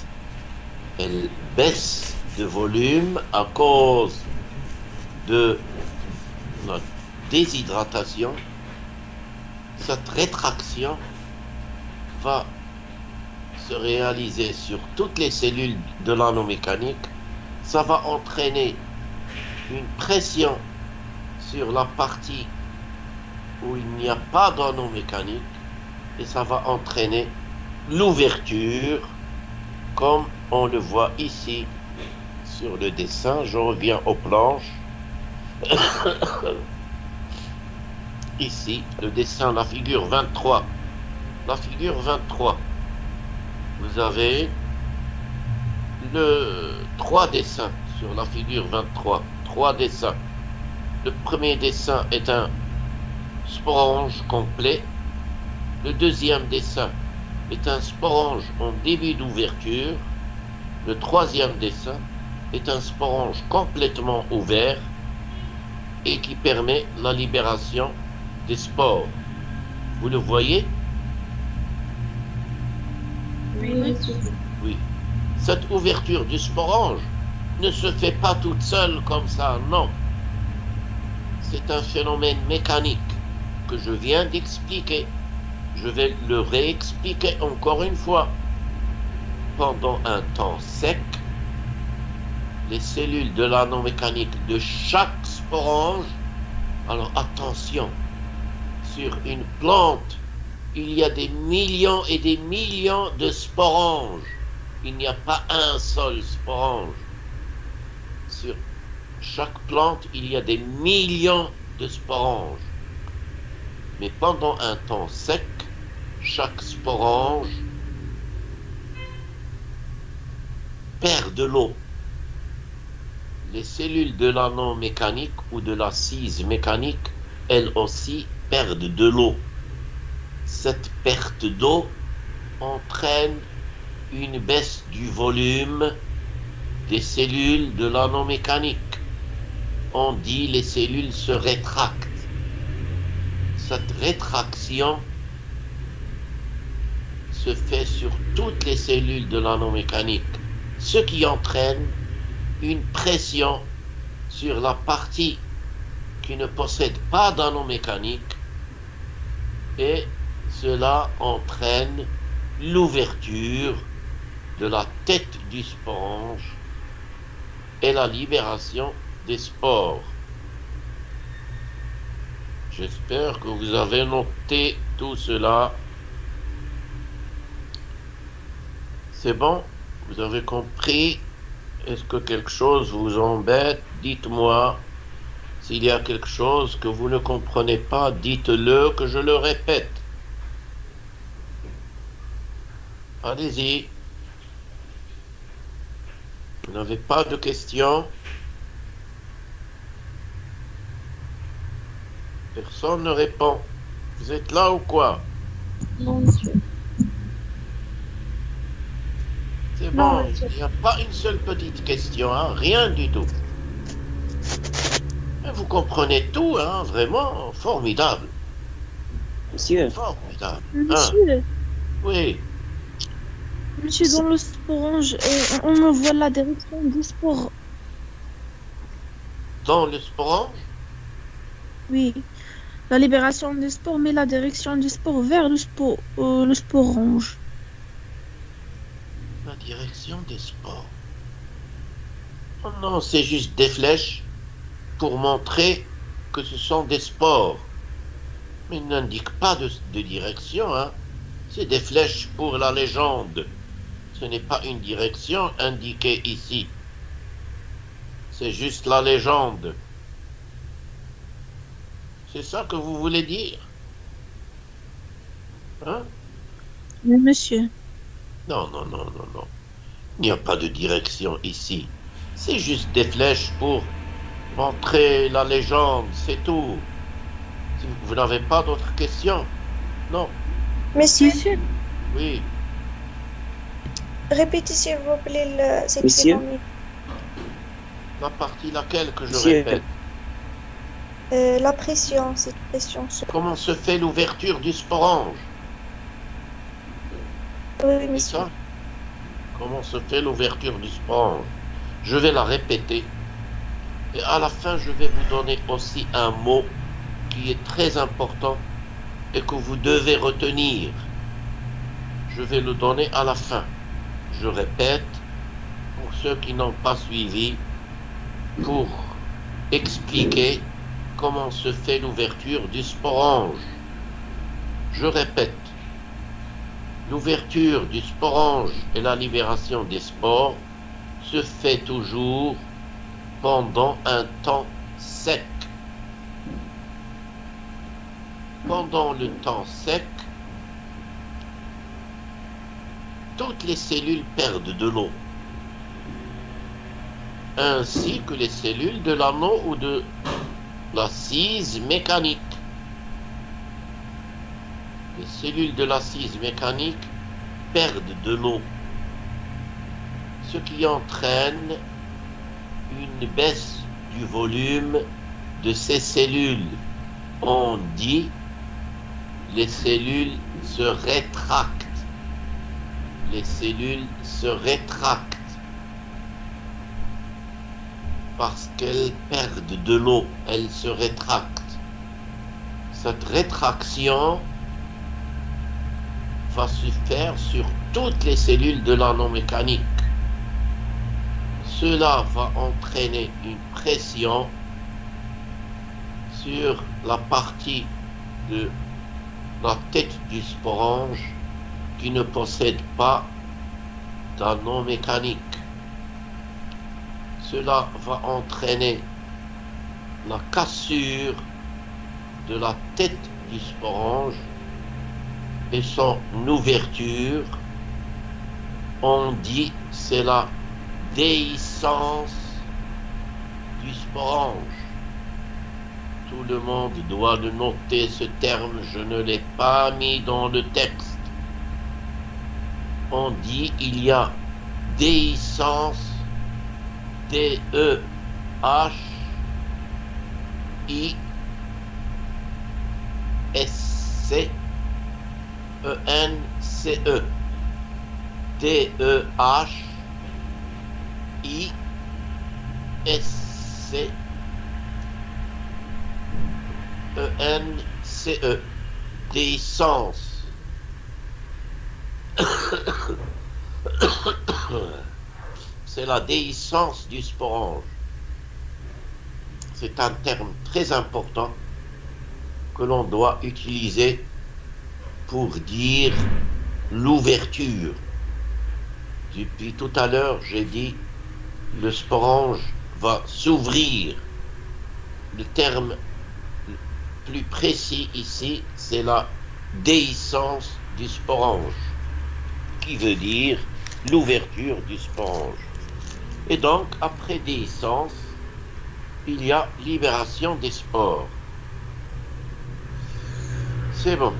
elles baissent de volume à cause de la déshydratation. Cette rétraction va se réaliser sur toutes les cellules de l'anneau mécanique. Ça va entraîner une pression sur la partie où il n'y a pas d'anneau mécanique et ça va entraîner l'ouverture comme on le voit ici sur le dessin. Je reviens aux planches. Ici, le dessin, la figure 23. La figure 23. Vous avez trois dessins sur la figure 23. Trois dessins. Le premier dessin est un sporange complet. Le deuxième dessin est un sporange en début d'ouverture. Le troisième dessin est un sporange complètement ouvert et qui permet la libération des spores. Vous le voyez? Oui, monsieur. Oui. Cette ouverture du sporange ne se fait pas toute seule comme ça, non. C'est un phénomène mécanique que je viens d'expliquer. Je vais le réexpliquer encore une fois. Pendant un temps sec, les cellules de l'anneau mécanique de chaque sporange, alors attention, sur une plante, il y a des millions et des millions de sporanges. Il n'y a pas un seul sporange. Sur chaque plante, il y a des millions de sporanges. Mais pendant un temps sec, chaque sporange perd de l'eau. Les cellules de l'anneau mécanique ou de l'assise mécanique, elles aussi perdent de l'eau. Cette perte d'eau entraîne une baisse du volume des cellules de l'anneau mécanique. On dit les cellules se rétractent. Cette rétraction se fait sur toutes les cellules de l'anneau mécanique, ce qui entraîne une pression sur la partie qui ne possède pas d'anneau mécanique et cela entraîne l'ouverture de la tête du sporange et la libération des spores. J'espère que vous avez noté tout cela. C'est bon? Vous avez compris? Est-ce que quelque chose vous embête? Dites-moi. S'il y a quelque chose que vous ne comprenez pas, dites-le, que je le répète. Allez-y. Vous n'avez pas de questions? Personne ne répond. Vous êtes là ou quoi? Non, monsieur. C'est Non, bon, monsieur. il n'y a pas une seule petite question, hein? Rien du tout. Mais vous comprenez tout, hein? Vraiment formidable. Monsieur, Formidable. Monsieur, Oui. monsieur, dans le sporange, on voit la direction du sport. Dans le sporange, Oui. La libération du sport, mais la direction du sport vers le sporange. la direction des sports. Oh non, c'est juste des flèches pour montrer que ce sont des sports. Mais il n'indique pas de direction, hein. C'est des flèches pour la légende. Ce n'est pas une direction indiquée ici. C'est juste la légende. C'est ça que vous voulez dire? Hein? Oui, monsieur. Non, non, non, non, non. Il n'y a pas de direction ici. C'est juste des flèches pour montrer la légende, c'est tout. Si vous n'avez pas d'autres questions? Non. Monsieur, Oui. répétez s'il vous plaît cette Monsieur. phénomène. La partie laquelle que je Monsieur. répète. La pression, cette pression. Comment se fait l'ouverture du sporange? Oui, C'est monsieur. ça? Comment se fait l'ouverture du sporange? Je vais la répéter. Et à la fin, je vais vous donner aussi un mot qui est très important et que vous devez retenir. Je vais le donner à la fin. Je répète, pour ceux qui n'ont pas suivi, pour expliquer comment se fait l'ouverture du sporange. Je répète, l'ouverture du sporange et la libération des spores se fait toujours pendant un temps sec. Pendant le temps sec, toutes les cellules perdent de l'eau, ainsi que les cellules de l'anneau ou de l'assise mécanique. Les cellules de l'assise mécanique perdent de l'eau, ce qui entraîne une baisse du volume de ces cellules. On dit les cellules se rétractent. Les cellules se rétractent parce qu'elles perdent de l'eau, elles se rétractent. Cette rétraction va se faire sur toutes les cellules de l'anneau mécanique. Cela va entraîner une pression sur la partie de la tête du sporange qui ne possède pas d'anneau mécanique. Cela va entraîner la cassure de la tête du sporange et son ouverture. On dit c'est la déhiscence du sporange. Tout le monde doit le noter, ce terme, je ne l'ai pas mis dans le texte. On dit il y a déhiscence, D-E-H-I-S-C-E, E-N-C-E, D-E-H-I-S-C-E, E-N-C-E, déhiscence. C'est la déhiscence du sporange. C'est un terme très important que l'on doit utiliser pour dire l'ouverture. Depuis tout à l'heure, j'ai dit le sporange va s'ouvrir. Le terme plus précis ici, c'est la déhiscence du sporange, qui veut dire l'ouverture du sporange. Et donc, après déhiscence, il y a libération des spores. C'est bon.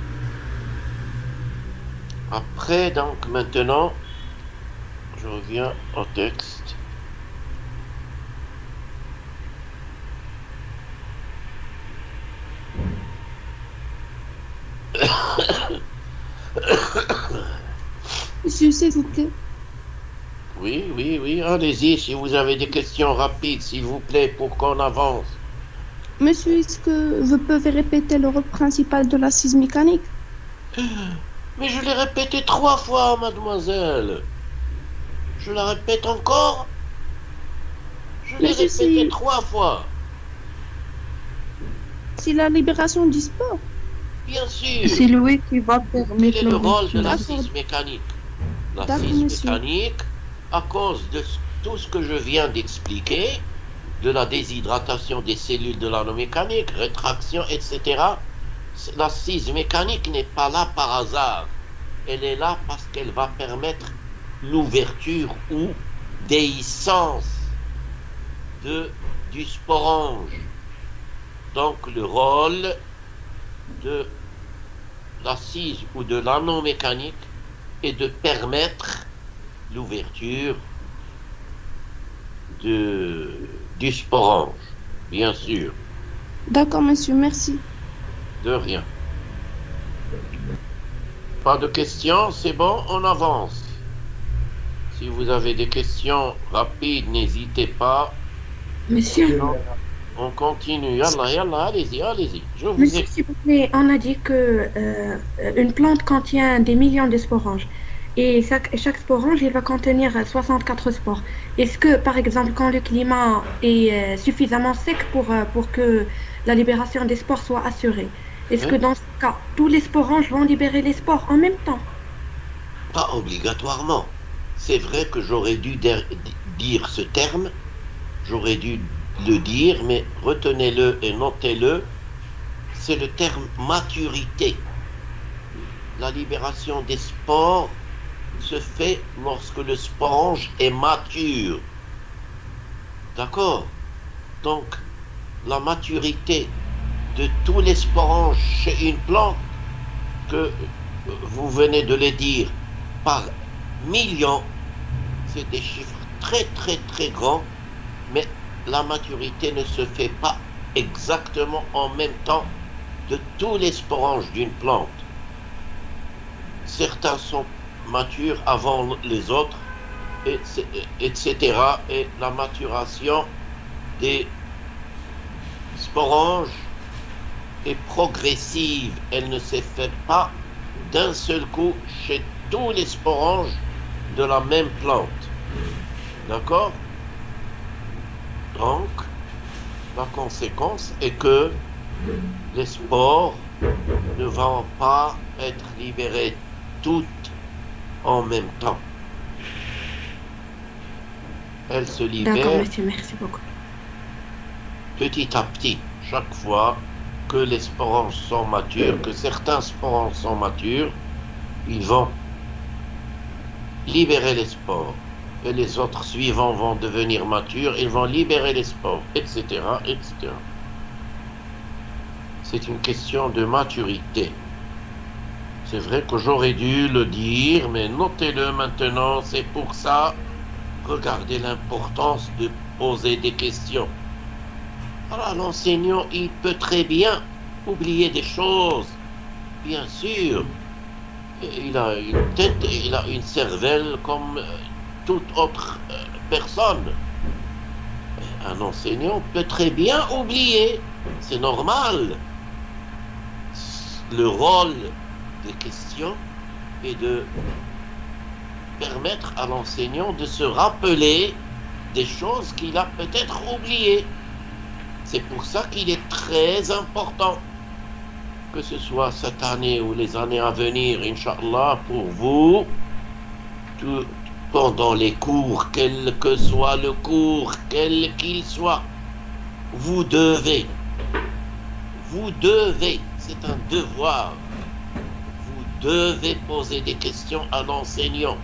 Après, donc, maintenant, je reviens au texte. Monsieur, s'il vous plaît. Oui, allez-y, si vous avez des questions rapides, s'il vous plaît, pour qu'on avance. Monsieur, est-ce que vous pouvez répéter le rôle principal de l'assise mécanique? Mais je l'ai répété 3 fois, mademoiselle. Je la répète encore. Je l'ai répété 3 fois. C'est la libération du sport. Bien sûr. C'est lui qui va permettre Quel est le rôle de D'accord. l'assise mécanique? D'accord, L'assise monsieur. mécanique, à cause de tout ce que je viens d'expliquer, de la déshydratation des cellules de l'anomécanique, rétraction, etc., l'assise mécanique n'est pas là par hasard. Elle est là parce qu'elle va permettre l'ouverture ou déhiscence du sporange. Donc le rôle de l'assise ou de l'anomécanique est de permettre l'ouverture du sporange, bien sûr. D'accord, monsieur, merci. De rien. Pas de questions, c'est bon, on avance. Si vous avez des questions rapides, n'hésitez pas. Monsieur, On continue. Yallah, allez-y. Je vous monsieur, écoute. s'il vous plaît, on a dit que une plante contient des millions de sporanges. Et chaque sporange, il va contenir 64 spores. Est-ce que, par exemple, quand le climat est suffisamment sec pour que la libération des spores soit assurée, est-ce que dans ce cas, tous les sporanges vont libérer les spores en même temps? Pas obligatoirement. C'est vrai que j'aurais dû dire ce terme, j'aurais dû le dire, mais retenez-le et notez-le, c'est le terme maturité. La libération des spores se fait lorsque le sporange est mature. D'accord? Donc, la maturité de tous les sporanges chez une plante, que vous venez de les dire par millions, c'est des chiffres très grands, mais la maturité ne se fait pas exactement en même temps de tous les sporanges d'une plante. Certains sont matures avant les autres, etc. Et la maturation des sporanges est progressive. Elle ne s'est faite pas d'un seul coup chez tous les sporanges de la même plante. D'accord? Donc, la conséquence est que les spores ne vont pas être libérés toutes en même temps. Elles se D'accord, libèrent monsieur, merci beaucoup. petit à petit, chaque fois que les sporanges sont matures, que certains sporanges sont matures, ils vont libérer les spores. Et les autres suivants vont devenir matures, ils vont libérer les spores, etc., etc. C'est une question de maturité. C'est vrai que j'aurais dû le dire, mais notez-le maintenant, c'est pour ça. Regardez l'importance de poser des questions. Alors l'enseignant, il peut très bien oublier des choses, bien sûr. Il a une tête, il a une cervelle comme toute autre personne. Un enseignant peut très bien oublier, c'est normal. Le rôle des questions est de permettre à l'enseignant de se rappeler des choses qu'il a peut-être oubliées. C'est pour ça qu'il est très important que ce soit cette année ou les années à venir, Inch'Allah, pour vous, pendant les cours, quel que soit le cours, quel qu'il soit, vous devez, c'est un devoir, vous devez poser des questions à l'enseignant.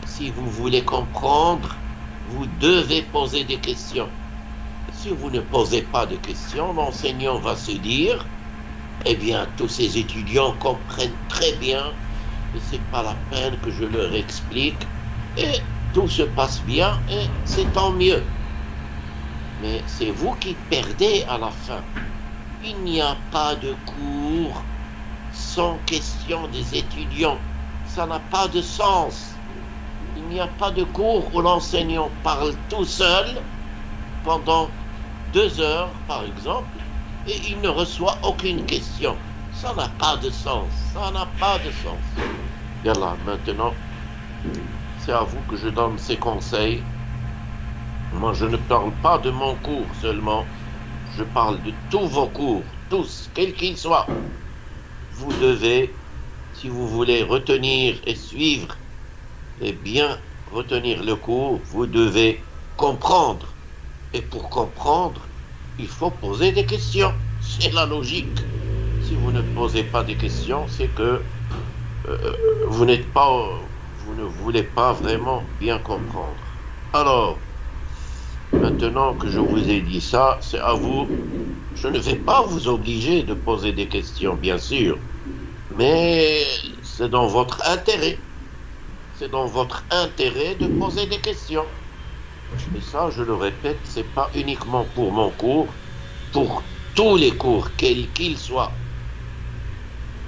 Si vous voulez comprendre, vous devez poser des questions. Si vous ne posez pas de questions, l'enseignant va se dire, eh bien, tous ces étudiants comprennent très bien, et c'est pas la peine que je leur explique, et tout se passe bien, et c'est tant mieux. Mais c'est vous qui perdez à la fin. Il n'y a pas de cours sans question des étudiants. Ça n'a pas de sens. Il n'y a pas de cours où l'enseignant parle tout seul pendant 2 heures, par exemple, et il ne reçoit aucune question. Ça n'a pas de sens. Ça n'a pas de sens. Yallah, maintenant, c'est à vous que je donne ces conseils. Moi, je ne parle pas de mon cours seulement. Je parle de tous vos cours, tous, quels qu'ils soient. Vous devez, si vous voulez retenir et suivre, et bien retenir le cours, vous devez comprendre. Et pour comprendre, il faut poser des questions. C'est la logique. Si vous ne posez pas des questions, c'est que vous ne voulez pas vraiment bien comprendre. Alors, maintenant que je vous ai dit ça, c'est à vous. Je ne vais pas vous obliger de poser des questions, bien sûr, mais c'est dans votre intérêt. C'est dans votre intérêt de poser des questions. Et ça, je le répète, c'est pas uniquement pour mon cours, pour tous les cours, quels qu'ils soient.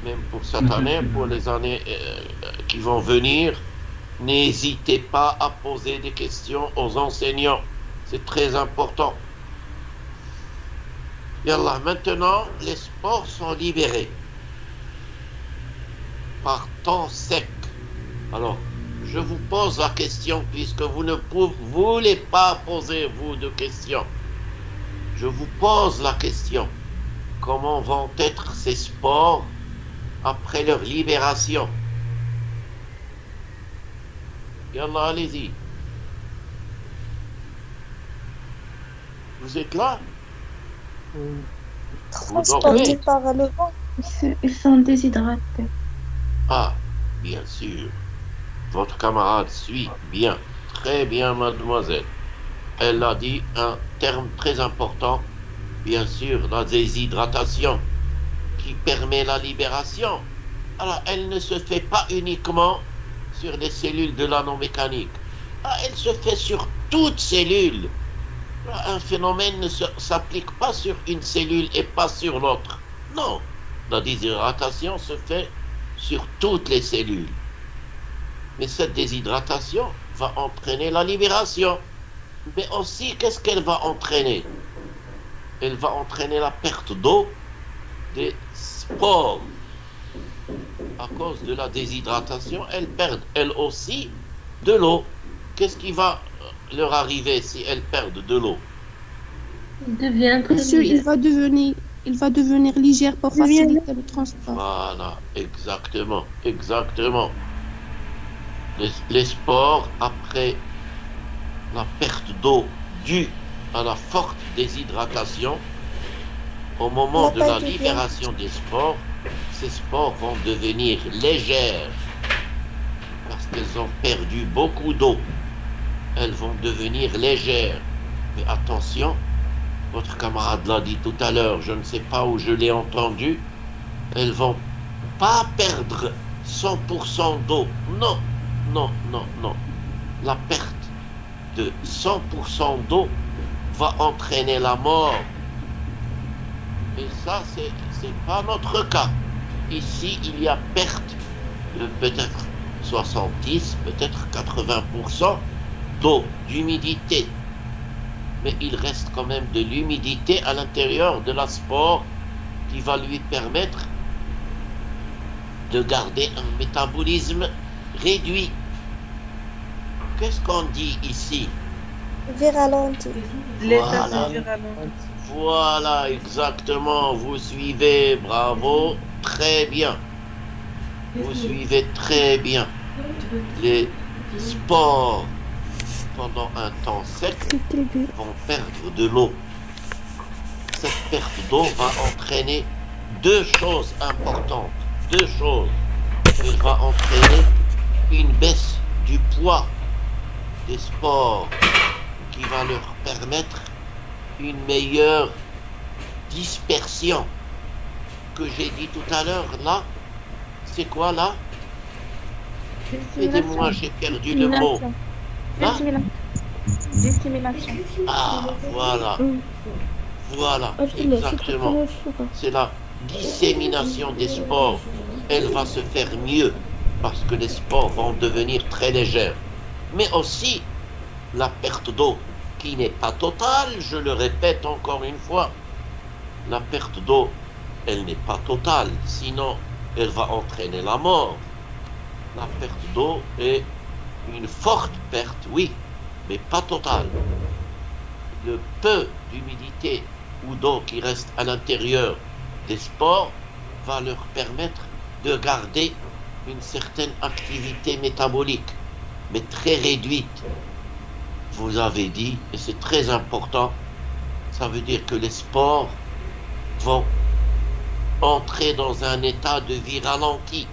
Même pour cette année, pour les années qui vont venir, n'hésitez pas à poser des questions aux enseignants. C'est très important. Yallah, maintenant, les sports sont libérés par temps sec. Alors, je vous pose la question, puisque vous ne voulez pas poser, vous, de questions. Je vous pose la question. Comment vont être ces sports après leur libération? Yallah, allez-y. Vous êtes là? Transportés par le vent. Ils sont déshydratés. Ah, bien sûr. Votre camarade suit bien, très bien, mademoiselle. Elle a dit un terme très important, bien sûr, la déshydratation, qui permet la libération. Alors, elle ne se fait pas uniquement sur les cellules de l'anneau mécanique. Ah, elle se fait sur toute cellule. Un phénomène ne s'applique pas sur une cellule et pas sur l'autre. Non, la déshydratation se fait sur toutes les cellules. Mais cette déshydratation va entraîner la libération. Mais aussi, qu'est-ce qu'elle va entraîner? Elle va entraîner la perte d'eau des spores. À cause de la déshydratation, elles perdent, elles aussi, de l'eau. Qu'est-ce qui va leur arriver si elles perdent de l'eau? Monsieur, il va devenir légère pour faciliter le transport. Voilà, exactement, exactement. Les spores, après la perte d'eau due à la forte déshydratation, au moment de la libération des spores, ces spores vont devenir légères parce qu'elles ont perdu beaucoup d'eau. Elles vont devenir légères. Mais attention, votre camarade l'a dit tout à l'heure, je ne sais pas où je l'ai entendu, elles vont pas perdre 100% d'eau. Non, non, non, non. La perte de 100% d'eau va entraîner la mort. Et ça, c'est pas notre cas. Ici, il y a perte de peut-être 70, peut-être 80% d'eau, d'humidité. Mais il reste quand même de l'humidité à l'intérieur de la spore qui va lui permettre de garder un métabolisme réduit. Qu'est-ce qu'on dit ici? Viralenti. L'état Voilà. de virulence. Voilà, exactement. Vous suivez, bravo. Très bien. Vous suivez très bien. Les sports, pendant un temps sec, vont perdre de l'eau. Cette perte d'eau va entraîner deux choses importantes. Deux choses. Elle va entraîner une baisse du poids des sports qui va leur permettre une meilleure dispersion. Que j'ai dit tout à l'heure, là, c'est quoi là? Aidez-moi, j'ai perdu le mot. Là? Dissémination. Ah, voilà. Voilà, exactement. C'est la dissémination des spores. Elle va se faire mieux parce que les spores vont devenir très légères. Mais aussi, la perte d'eau qui n'est pas totale, je le répète encore une fois. La perte d'eau, elle n'est pas totale, sinon elle va entraîner la mort. La perte d'eau est une forte perte, oui, mais pas totale. Le peu d'humidité ou d'eau qui reste à l'intérieur des spores va leur permettre de garder une certaine activité métabolique, mais très réduite. Vous avez dit, et c'est très important, ça veut dire que les spores vont entrer dans un état de vie ralenti.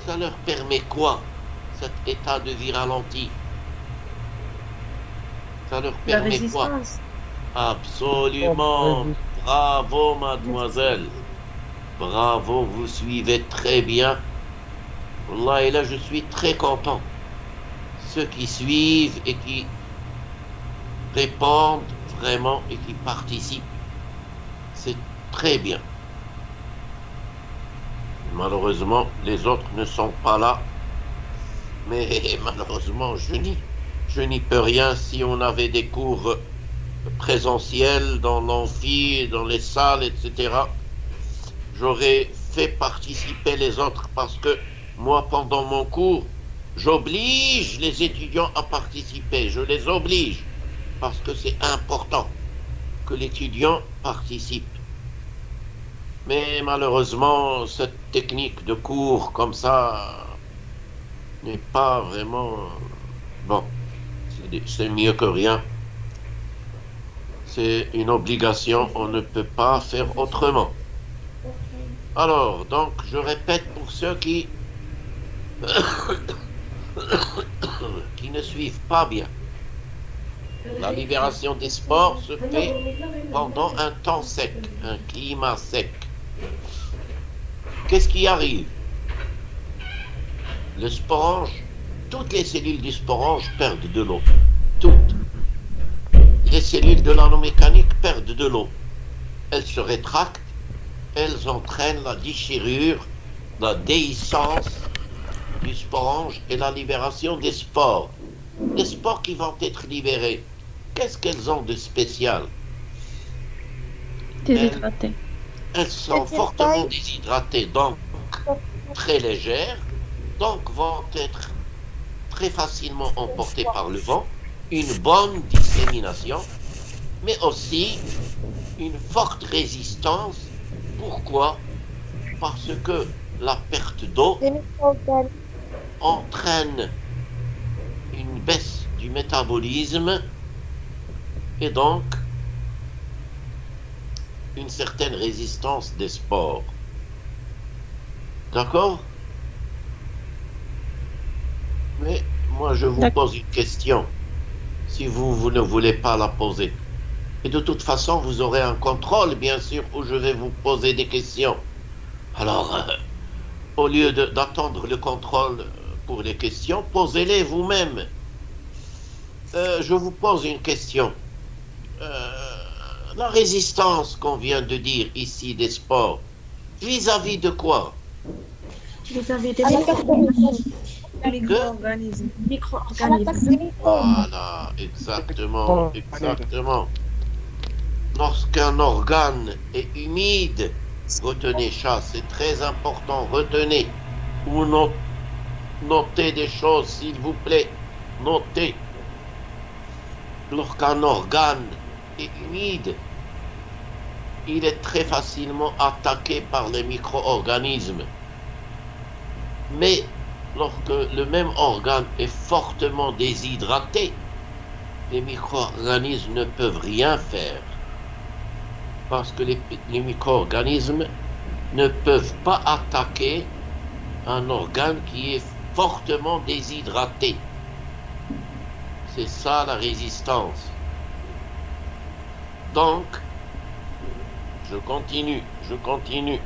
Ça leur permet quoi, cet état de vie ralenti? Ça leur permet quoi? Absolument. Bravo, mademoiselle. Bravo, vous suivez très bien. Wallah, et là, je suis très content. Ceux qui suivent et qui répondent vraiment et qui participent, c'est très bien. Malheureusement, les autres ne sont pas là. Mais malheureusement, je n'y peux rien. Si on avait des cours présentiels dans l'amphi, dans les salles, etc., j'aurais fait participer les autres parce que moi, pendant mon cours, j'oblige les étudiants à participer. Je les oblige parce que c'est important que l'étudiant participe. Mais malheureusement, cette technique de cours comme ça n'est pas vraiment... Bon, c'est mieux que rien. C'est une obligation, on ne peut pas faire autrement. Alors, donc, je répète pour ceux qui ne suivent pas bien. La libération des spores se fait pendant un temps sec, un climat sec. Qu'est-ce qui arrive? Le sporange, toutes les cellules du sporange perdent de l'eau. Toutes. Les cellules de l'anomécanique perdent de l'eau. Elles se rétractent, elles entraînent la déchirure, la déhiscence du sporange et la libération des spores. Les spores qui vont être libérées, qu'est-ce qu'elles ont de spécial? Déshydratées. Elles sont fortement déshydratées, donc très légères, donc vont être très facilement emportées par le vent, une bonne dissémination, mais aussi une forte résistance. Pourquoi? Parce que la perte d'eau entraîne une baisse du métabolisme et donc une certaine résistance des spores. D'accord? Mais moi je vous pose une question, si vous ne voulez pas la poser. Et de toute façon, vous aurez un contrôle, bien sûr, où je vais vous poser des questions. Alors, au lieu d'attendre le contrôle pour les questions, posez-les vous-même. Je vous pose une question. La résistance qu'on vient de dire ici des spores, vis-à-vis de quoi? Vis-à-vis des micro-organismes. Voilà, exactement, exactement. Lorsqu'un organe est humide, retenez ça, c'est très important, retenez. Ou notez des choses, s'il vous plaît, notez. Lorsqu'un organe est humide, il est très facilement attaqué par les micro-organismes. Mais lorsque le même organe est fortement déshydraté, les micro-organismes ne peuvent rien faire. Parce que les micro-organismes ne peuvent pas attaquer un organe qui est fortement déshydraté. C'est ça la résistance. Donc, je continue.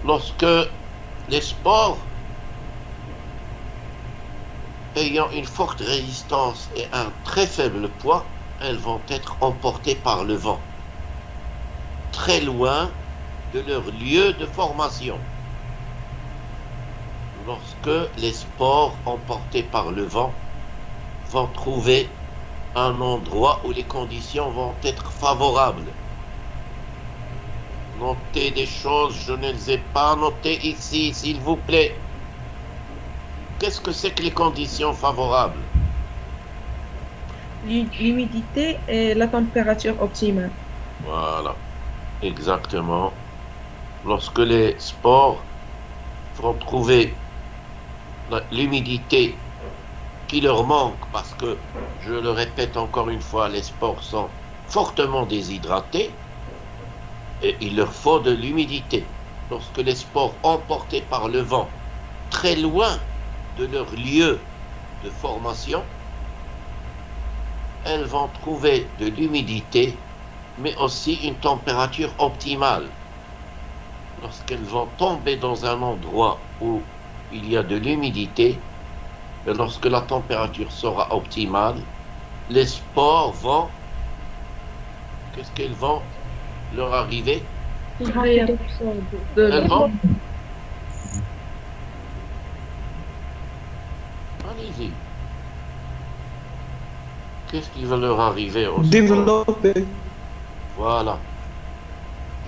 Lorsque les spores ayant une forte résistance et un très faible poids, elles vont être emportées par le vent, très loin de leur lieu de formation. Lorsque les spores emportés par le vent vont trouver un endroit où les conditions vont être favorables. Notez des choses, je ne les ai pas notées ici, s'il vous plaît. Qu'est-ce que c'est que les conditions favorables? L'humidité et la température optimale. Voilà, exactement. Lorsque les spores vont trouver l'humidité qui leur manque, parce que, je le répète encore une fois, les spores sont fortement déshydratés et il leur faut de l'humidité. Lorsque les spores emportés par le vent très loin de leur lieu de formation, elles vont trouver de l'humidité, mais aussi une température optimale. Lorsqu'elles vont tomber dans un endroit où il y a de l'humidité, et lorsque la température sera optimale, les spores vont... Qu'est-ce qu'elles vont leur arriver? Elles vont... Allez-y. Qu'est-ce qui va leur arriver aux spores? Développer. Voilà.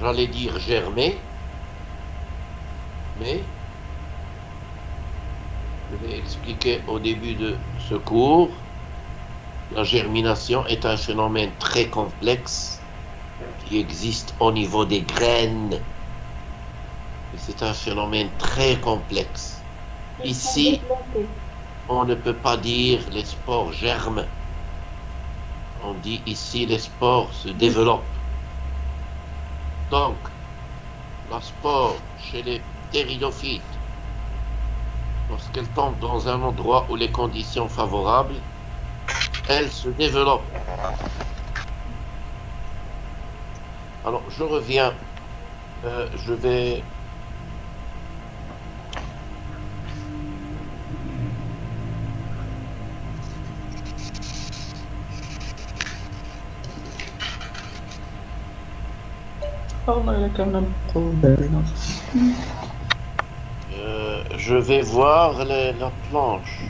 J'allais dire germer, mais je l'ai expliqué au début de ce cours, la germination est un phénomène très complexe qui existe au niveau des graines. Et c'est un phénomène très complexe. Ici, on ne peut pas dire les spores germent. On dit ici les spores se développent. Donc, la spore chez les ptéridophytes, lorsqu'elle tombe dans un endroit où les conditions favorables, elle se développe. Alors, je reviens. Je vais... je vais voir la planche.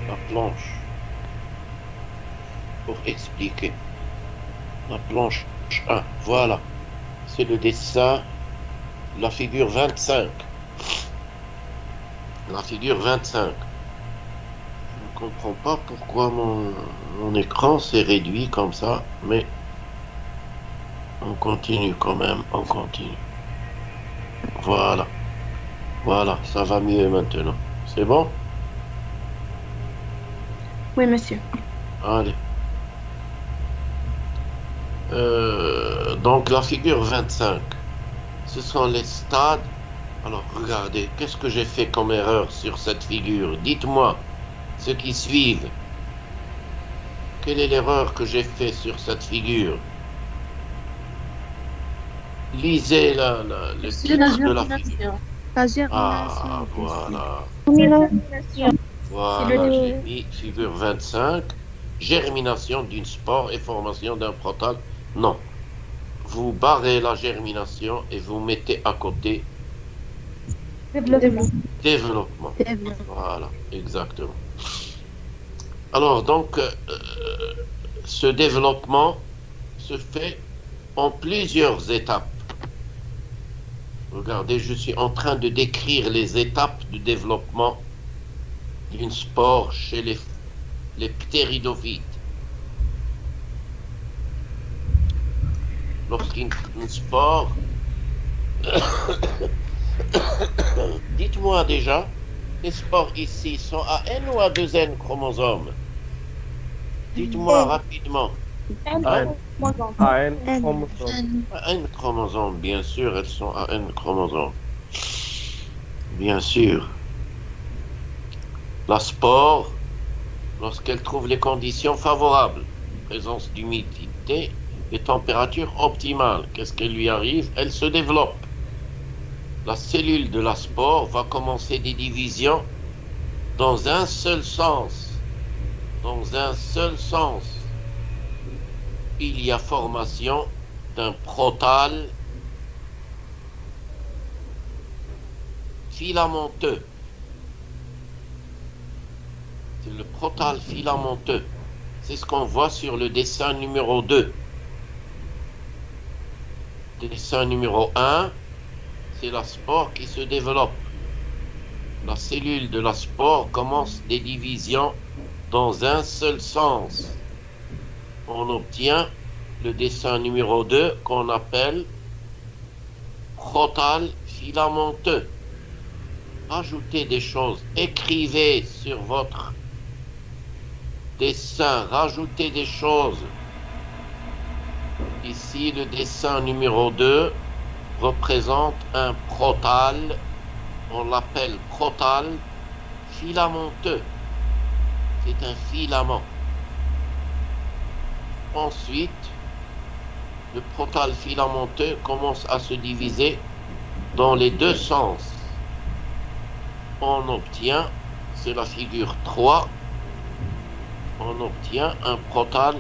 La planche. Pour expliquer. La planche 1. Voilà. C'est le dessin. La figure 25. La figure 25. Je ne comprends pas pourquoi mon écran s'est réduit comme ça, mais on continue quand même, on continue. Voilà. Voilà, ça va mieux maintenant. C'est bon? Oui, monsieur. Allez. Donc la figure 25, ce sont les stades. Alors regardez, qu'est-ce que j'ai fait comme erreur sur cette figure? Dites-moi, ceux qui suivent, quelle est l'erreur que j'ai fait sur cette figure? Lisez le titre de la figure. La germination. Ah, voilà. Voilà, j'ai mis figure 25, germination d'une spore et formation d'un protal. Non. Vous barrez la germination et vous mettez à côté développement. Voilà, exactement. Alors, donc, ce développement se fait en plusieurs étapes. Regardez, je suis en train de décrire les étapes du développement d'une spore chez les ptéridophytes. Lorsqu'une spore... Dites-moi déjà, les spores ici sont à N ou à 2N chromosomes? Dites-moi rapidement. Un chromosome. À N chromosomes, bien sûr, elles sont à N chromosomes. Bien sûr. La spore, lorsqu'elle trouve les conditions favorables, présence d'humidité et température optimale, qu'est-ce qui lui arrive? Elle se développe. La cellule de la spore va commencer des divisions dans un seul sens. Dans un seul sens. Il y a formation d'un protale filamenteux. C'est le protale filamenteux. C'est ce qu'on voit sur le dessin numéro 2. Dessin numéro 1, c'est la spore qui se développe. La cellule de la spore commence des divisions dans un seul sens. On obtient le dessin numéro 2 qu'on appelle protale filamenteux. Ajoutez des choses, écrivez sur votre dessin, rajoutez des choses. Ici, le dessin numéro 2 représente un protale, on l'appelle protale filamenteux. C'est un filament. Ensuite, le protale filamenteux commence à se diviser dans les deux sens. On obtient, c'est la figure 3, on obtient un protale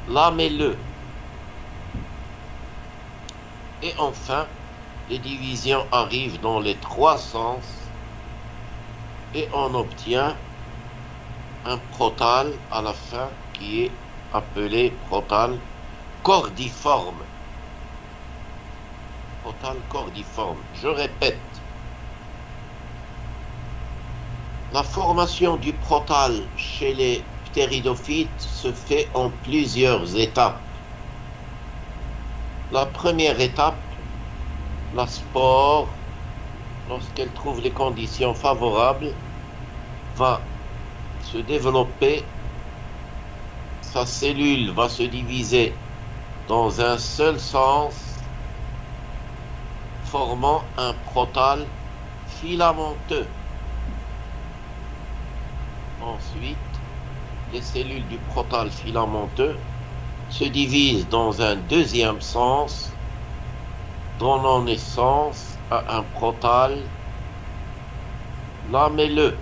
lamelleux. Et enfin, les divisions arrivent dans les trois sens et on obtient un protale à la fin qui est appelé protale cordiforme. Protale cordiforme. Je répète, la formation du protale chez les ptéridophytes se fait en plusieurs étapes. La première étape, la spore, lorsqu'elle trouve les conditions favorables, va se développer, sa cellule va se diviser dans un seul sens, formant un protale filamenteux. Ensuite, les cellules du protale filamenteux se divisent dans un deuxième sens, donnant naissance à un protale lamelleux.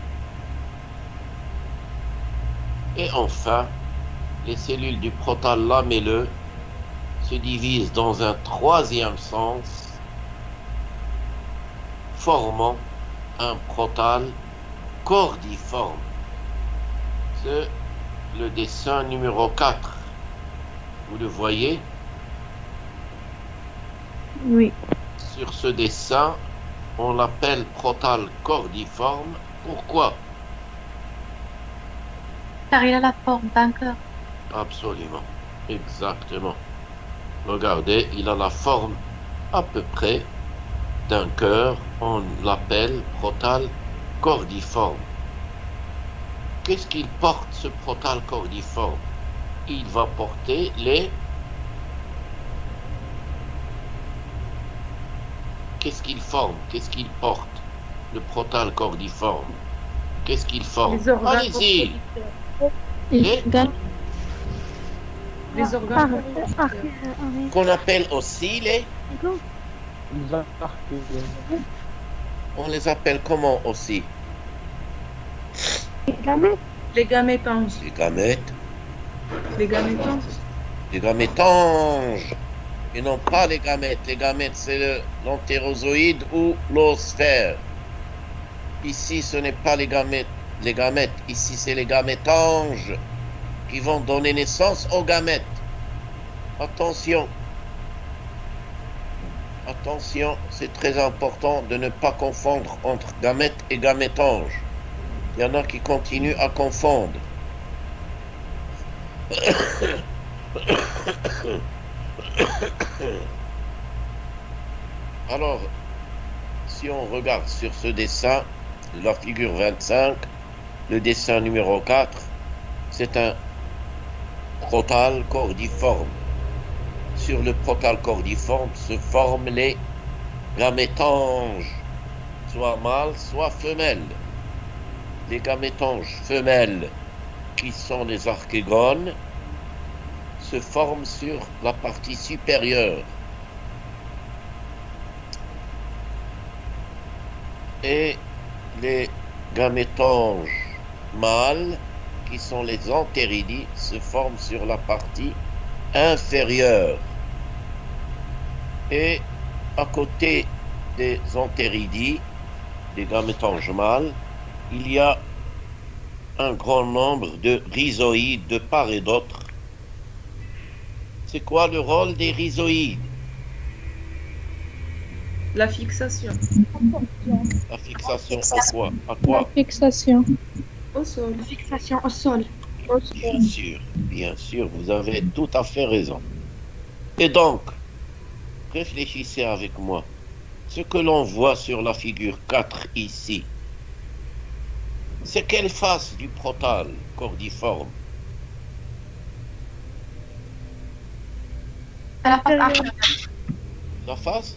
Et enfin, les cellules du protale lamelleux se divisent dans un troisième sens, formant un protale cordiforme. C'est le dessin numéro 4. Vous le voyez? Oui. Sur ce dessin, on l'appelle protale cordiforme. Pourquoi? Car il a la forme d'un cœur. Absolument, exactement. Regardez, il a la forme à peu près d'un cœur. On l'appelle protale cordiforme. Qu'est-ce qu'il porte, ce protale cordiforme? Il va porter les... Qu'est-ce qu'il forme? Qu'est-ce qu'il porte, le protale cordiforme? Qu'est-ce qu'il forme? Allez-y. Les organes qu'on appelle aussi les... On les appelle comment aussi? les gamétanges. Les gamètes. Les gamétanges. Les gamétanges. Et non pas les gamètes. Les gamètes, c'est l'entérozoïde ou l'oosphère. Ici, ce n'est pas les gamètes. Les gamètes, ici, c'est les gamétanges qui vont donner naissance aux gamètes. Attention. Attention, c'est très important de ne pas confondre entre gamètes et gamétanges. Il y en a qui continuent à confondre. Alors, si on regarde sur ce dessin, la figure 25, le dessin numéro 4, c'est un protal cordiforme. Sur le protal cordiforme se forment les gamétanges, soit mâles, soit femelles. Les gamétanges femelles, qui sont les archégones, se forment sur la partie supérieure. Et les gamétanges mâles, qui sont les entéridies, se forment sur la partie inférieure. Et à côté des entéridies, des gamétanges mâles, il y a un grand nombre de rhizoïdes de part et d'autre. C'est quoi le rôle des rhizoïdes? La fixation. La fixation à quoi? À quoi? La fixation. Au sol. La fixation au sol. Bien sûr, vous avez tout à fait raison. Et donc, réfléchissez avec moi. Ce que l'on voit sur la figure 4 ici, c'est quelle face du protal cordiforme? La face?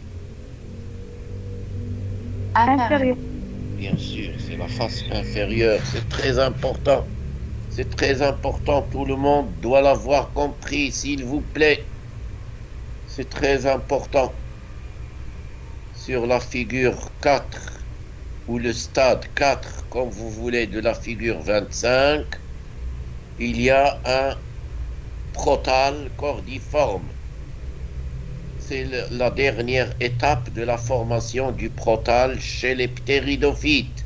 Inférieur. Bien sûr, c'est la face inférieure. C'est très important. C'est très important. Tout le monde doit l'avoir compris, s'il vous plaît. C'est très important. Sur la figure 4, ou le stade 4, comme vous voulez, de la figure 25, il y a un protal cordiforme. C'est la dernière étape de la formation du protal chez les ptéridophytes.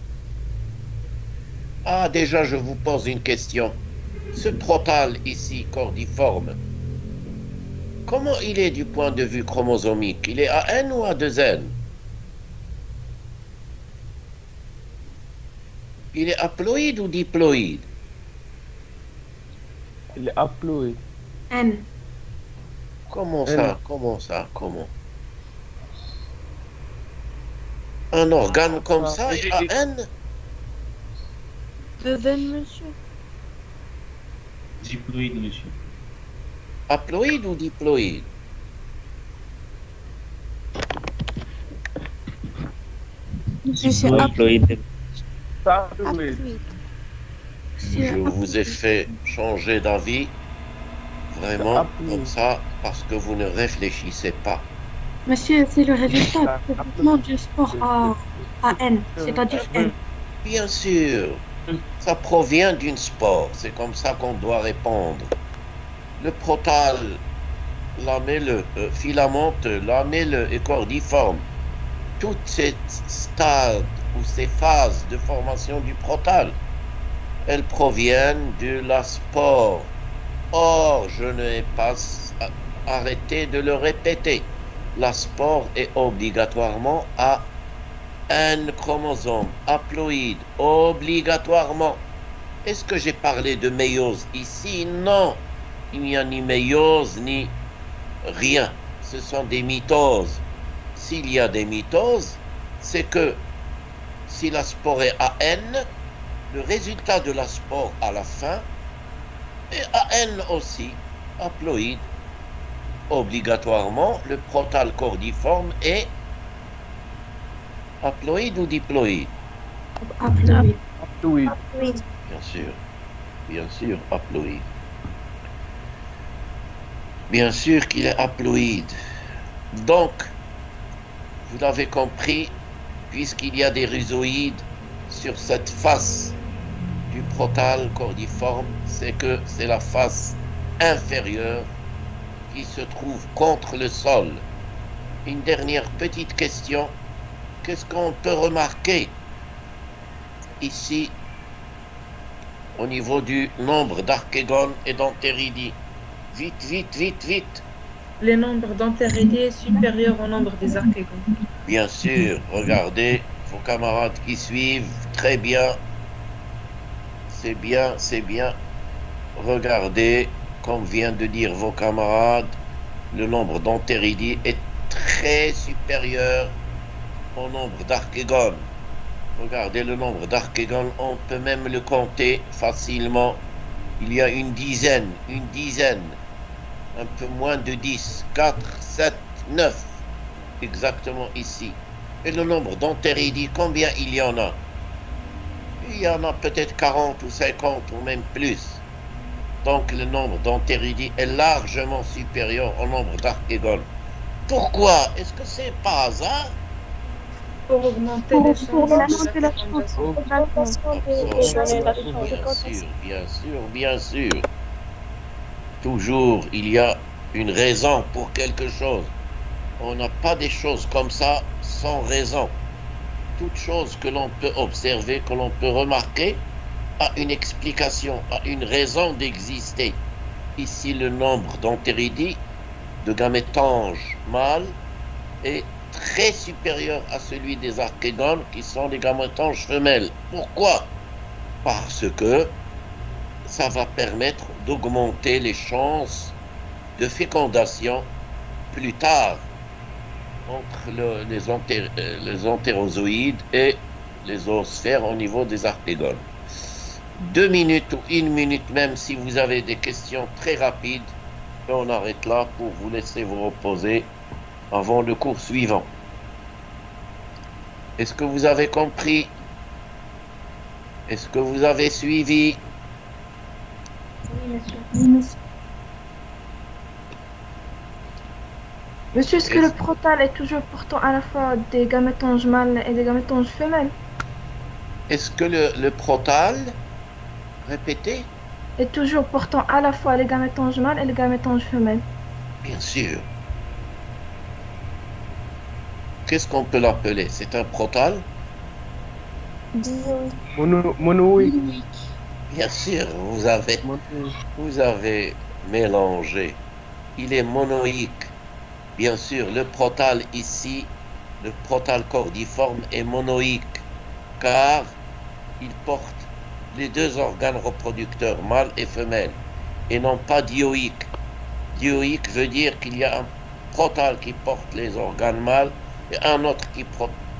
Ah, déjà, je vous pose une question. Ce protal ici, cordiforme, comment il est du point de vue chromosomique? Il est à N ou à 2N? Il est haploïde ou diploïde? Il est haploïde. N. Comment ça? Comment ça? Comment? Un organe comme ça est à N? Deuxième, monsieur. Diploïde, monsieur. Haploïde ou diploïde? Monsieur, c'est Haploïde. Haploïde. Je vous ai fait changer d'avis, vraiment, comme ça, parce que vous ne réfléchissez pas. Monsieur, c'est le résultat du développement du sport à N, c'est-à-dire N. Bien sûr, ça provient d'une spore, c'est comme ça qu'on doit répondre. Le protal, lamelleux, filamenteux, lamelleux et cordiforme, toutes ces stades ou ces phases de formation du protal, elles proviennent de la spore. Or, je n'ai pas arrêté de le répéter. La spore est obligatoirement à un chromosome haploïde, obligatoirement. Est-ce que j'ai parlé de méiose ici? Non, il n'y a ni méiose ni rien. Ce sont des mitoses. S'il y a des mitoses, c'est que si la spore est à N, le résultat de la spore à la fin est à N aussi, haploïde. Obligatoirement, le protal cordiforme est haploïde ou diploïde? Haploïde. Haploïde. Bien sûr, haploïde. Bien sûr qu'il est haploïde. Donc, vous l'avez compris, puisqu'il y a des rhizoïdes sur cette face du protal cordiforme, c'est que c'est la face inférieure qui se trouve contre le sol. Une dernière petite question. Qu'est-ce qu'on peut remarquer ici au niveau du nombre d'archégones et d'entéridies? Vite, vite, vite, vite. Les nombres d'entéridies supérieurs au nombre des archégones. Bien sûr, regardez vos camarades qui suivent très bien. c'est bien. Regardez, comme vient de dire vos camarades, le nombre d'entéridis est très supérieur au nombre d'archégones. Regardez le nombre d'archégones, on peut même le compter facilement. Il y a une dizaine, un peu moins de 10, 4, 7, 9, exactement ici. Et le nombre d'entéridis, combien il y en a? Il y en a peut-être 40 ou 50 ou même plus. Donc le nombre d'entéridis est largement supérieur au nombre d'archégones. Pourquoi? Est-ce que c'est pas hasard? Pour augmenter les chances de la fécondation. Bien sûr. Toujours, il y a une raison pour quelque chose. On n'a pas des choses comme ça sans raison. Toute chose que l'on peut observer, que l'on peut remarquer, a une explication, a une raison d'exister. Ici, le nombre d'entéridis, de gamétanges mâles, est très supérieur à celui des archégones, qui sont des gamétanges femelles. Pourquoi? Parce que ça va permettre d'augmenter les chances de fécondation plus tard entre les entérozoïdes et les oosphères au niveau des archégones. 2 minutes ou 1 minute même si vous avez des questions très rapides, et on arrête là pour vous laisser vous reposer avant le cours suivant. Est-ce que vous avez compris? Est-ce que vous avez suivi? Oui, monsieur. Monsieur, est-ce que le protal est toujours portant à la fois des gamétanges mâles et des gamétanges femelles? Est-ce que le protal, répétez? Est toujours portant à la fois les gamétanges mâles et les gamétanges femelles? Bien sûr. Qu'est-ce qu'on peut l'appeler? C'est un protal? Monoïque. Bien sûr, vous avez mélangé. Il est monoïque. Bien sûr, le protal ici, le protal cordiforme est monoïque, car il porte les 2 organes reproducteurs, mâle et femelle, et non pas dioïque. Dioïque veut dire qu'il y a un protal qui porte les organes mâles et un autre qui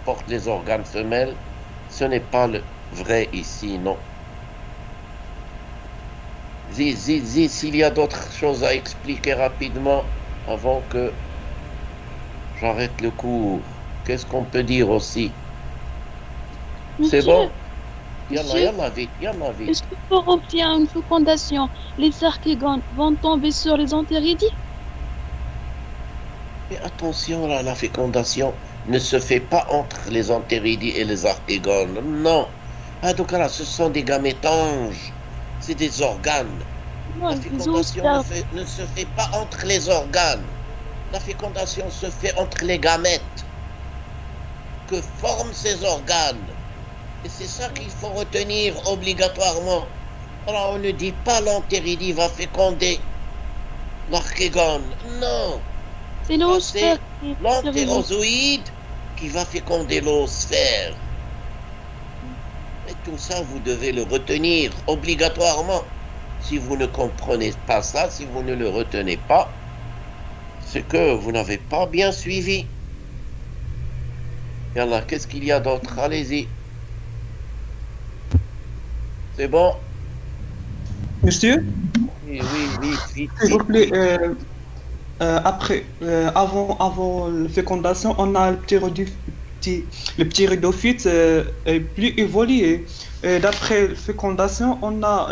porte les organes femelles. Ce n'est pas le vrai ici, non. S'il y a d'autres choses à expliquer rapidement avant que j'arrête le cours, qu'est-ce qu'on peut dire aussi? C'est bon? Yalla, vite. Est-ce que pour obtenir une fécondation, les archégones vont tomber sur les entéridis? Mais attention, là, la fécondation ne se fait pas entre les entéridis et les archégones, non. Ah, donc là, ce sont des gamétanges, c'est des organes. Non, La fécondation ne se fait pas entre les organes. La fécondation se fait entre les gamètes que forment ces organes. Et c'est ça qu'il faut retenir obligatoirement. Alors on ne dit pas l'entéridie va féconder l'archégone. Non. C'est l'oosphère. L'entérozoïde qui va féconder l'oosphère. Et tout ça, vous devez le retenir obligatoirement. Si vous ne comprenez pas ça, si vous ne le retenez pas, c'est que vous n'avez pas bien suivi. Yallah, qu'est-ce qu'il y a d'autre? Allez-y. C'est bon? Monsieur? Oui, vite. S'il vous plaît, avant la fécondation, on a le petit rhidophyte est plus évolué. D'après la fécondation, on a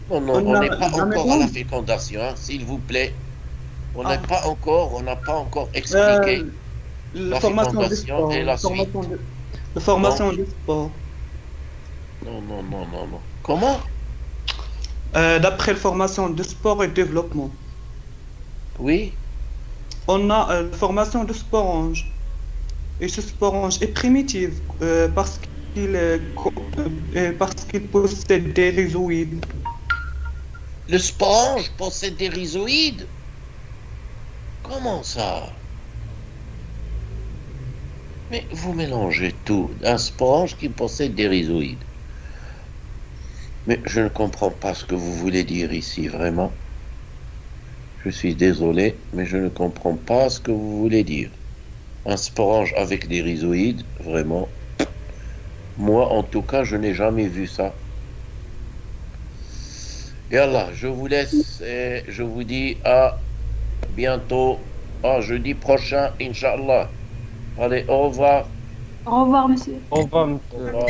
Non, on n'est pas encore à la fécondation, hein, s'il vous plaît. On n'a pas encore expliqué la fécondation et la suite. La formation du sport. Non. Comment? D'après la formation de sport et développement. Oui. On a la formation de sporange. Et ce sporange est primitif parce qu'il possède des rhizoïdes. Le sporange possède des rhizoïdes? Comment ça? Mais vous mélangez tout. Un sporange qui possède des rhizoïdes. Mais je ne comprends pas ce que vous voulez dire ici, vraiment. Je suis désolé, mais je ne comprends pas ce que vous voulez dire. Un sporange avec des rhizoïdes, vraiment. Moi, en tout cas, je n'ai jamais vu ça. Et Allah, je vous laisse et je vous dis à bientôt, à jeudi prochain, Inch'Allah. Allez, au revoir. Au revoir, monsieur. Au revoir, Au monsieur. revoir.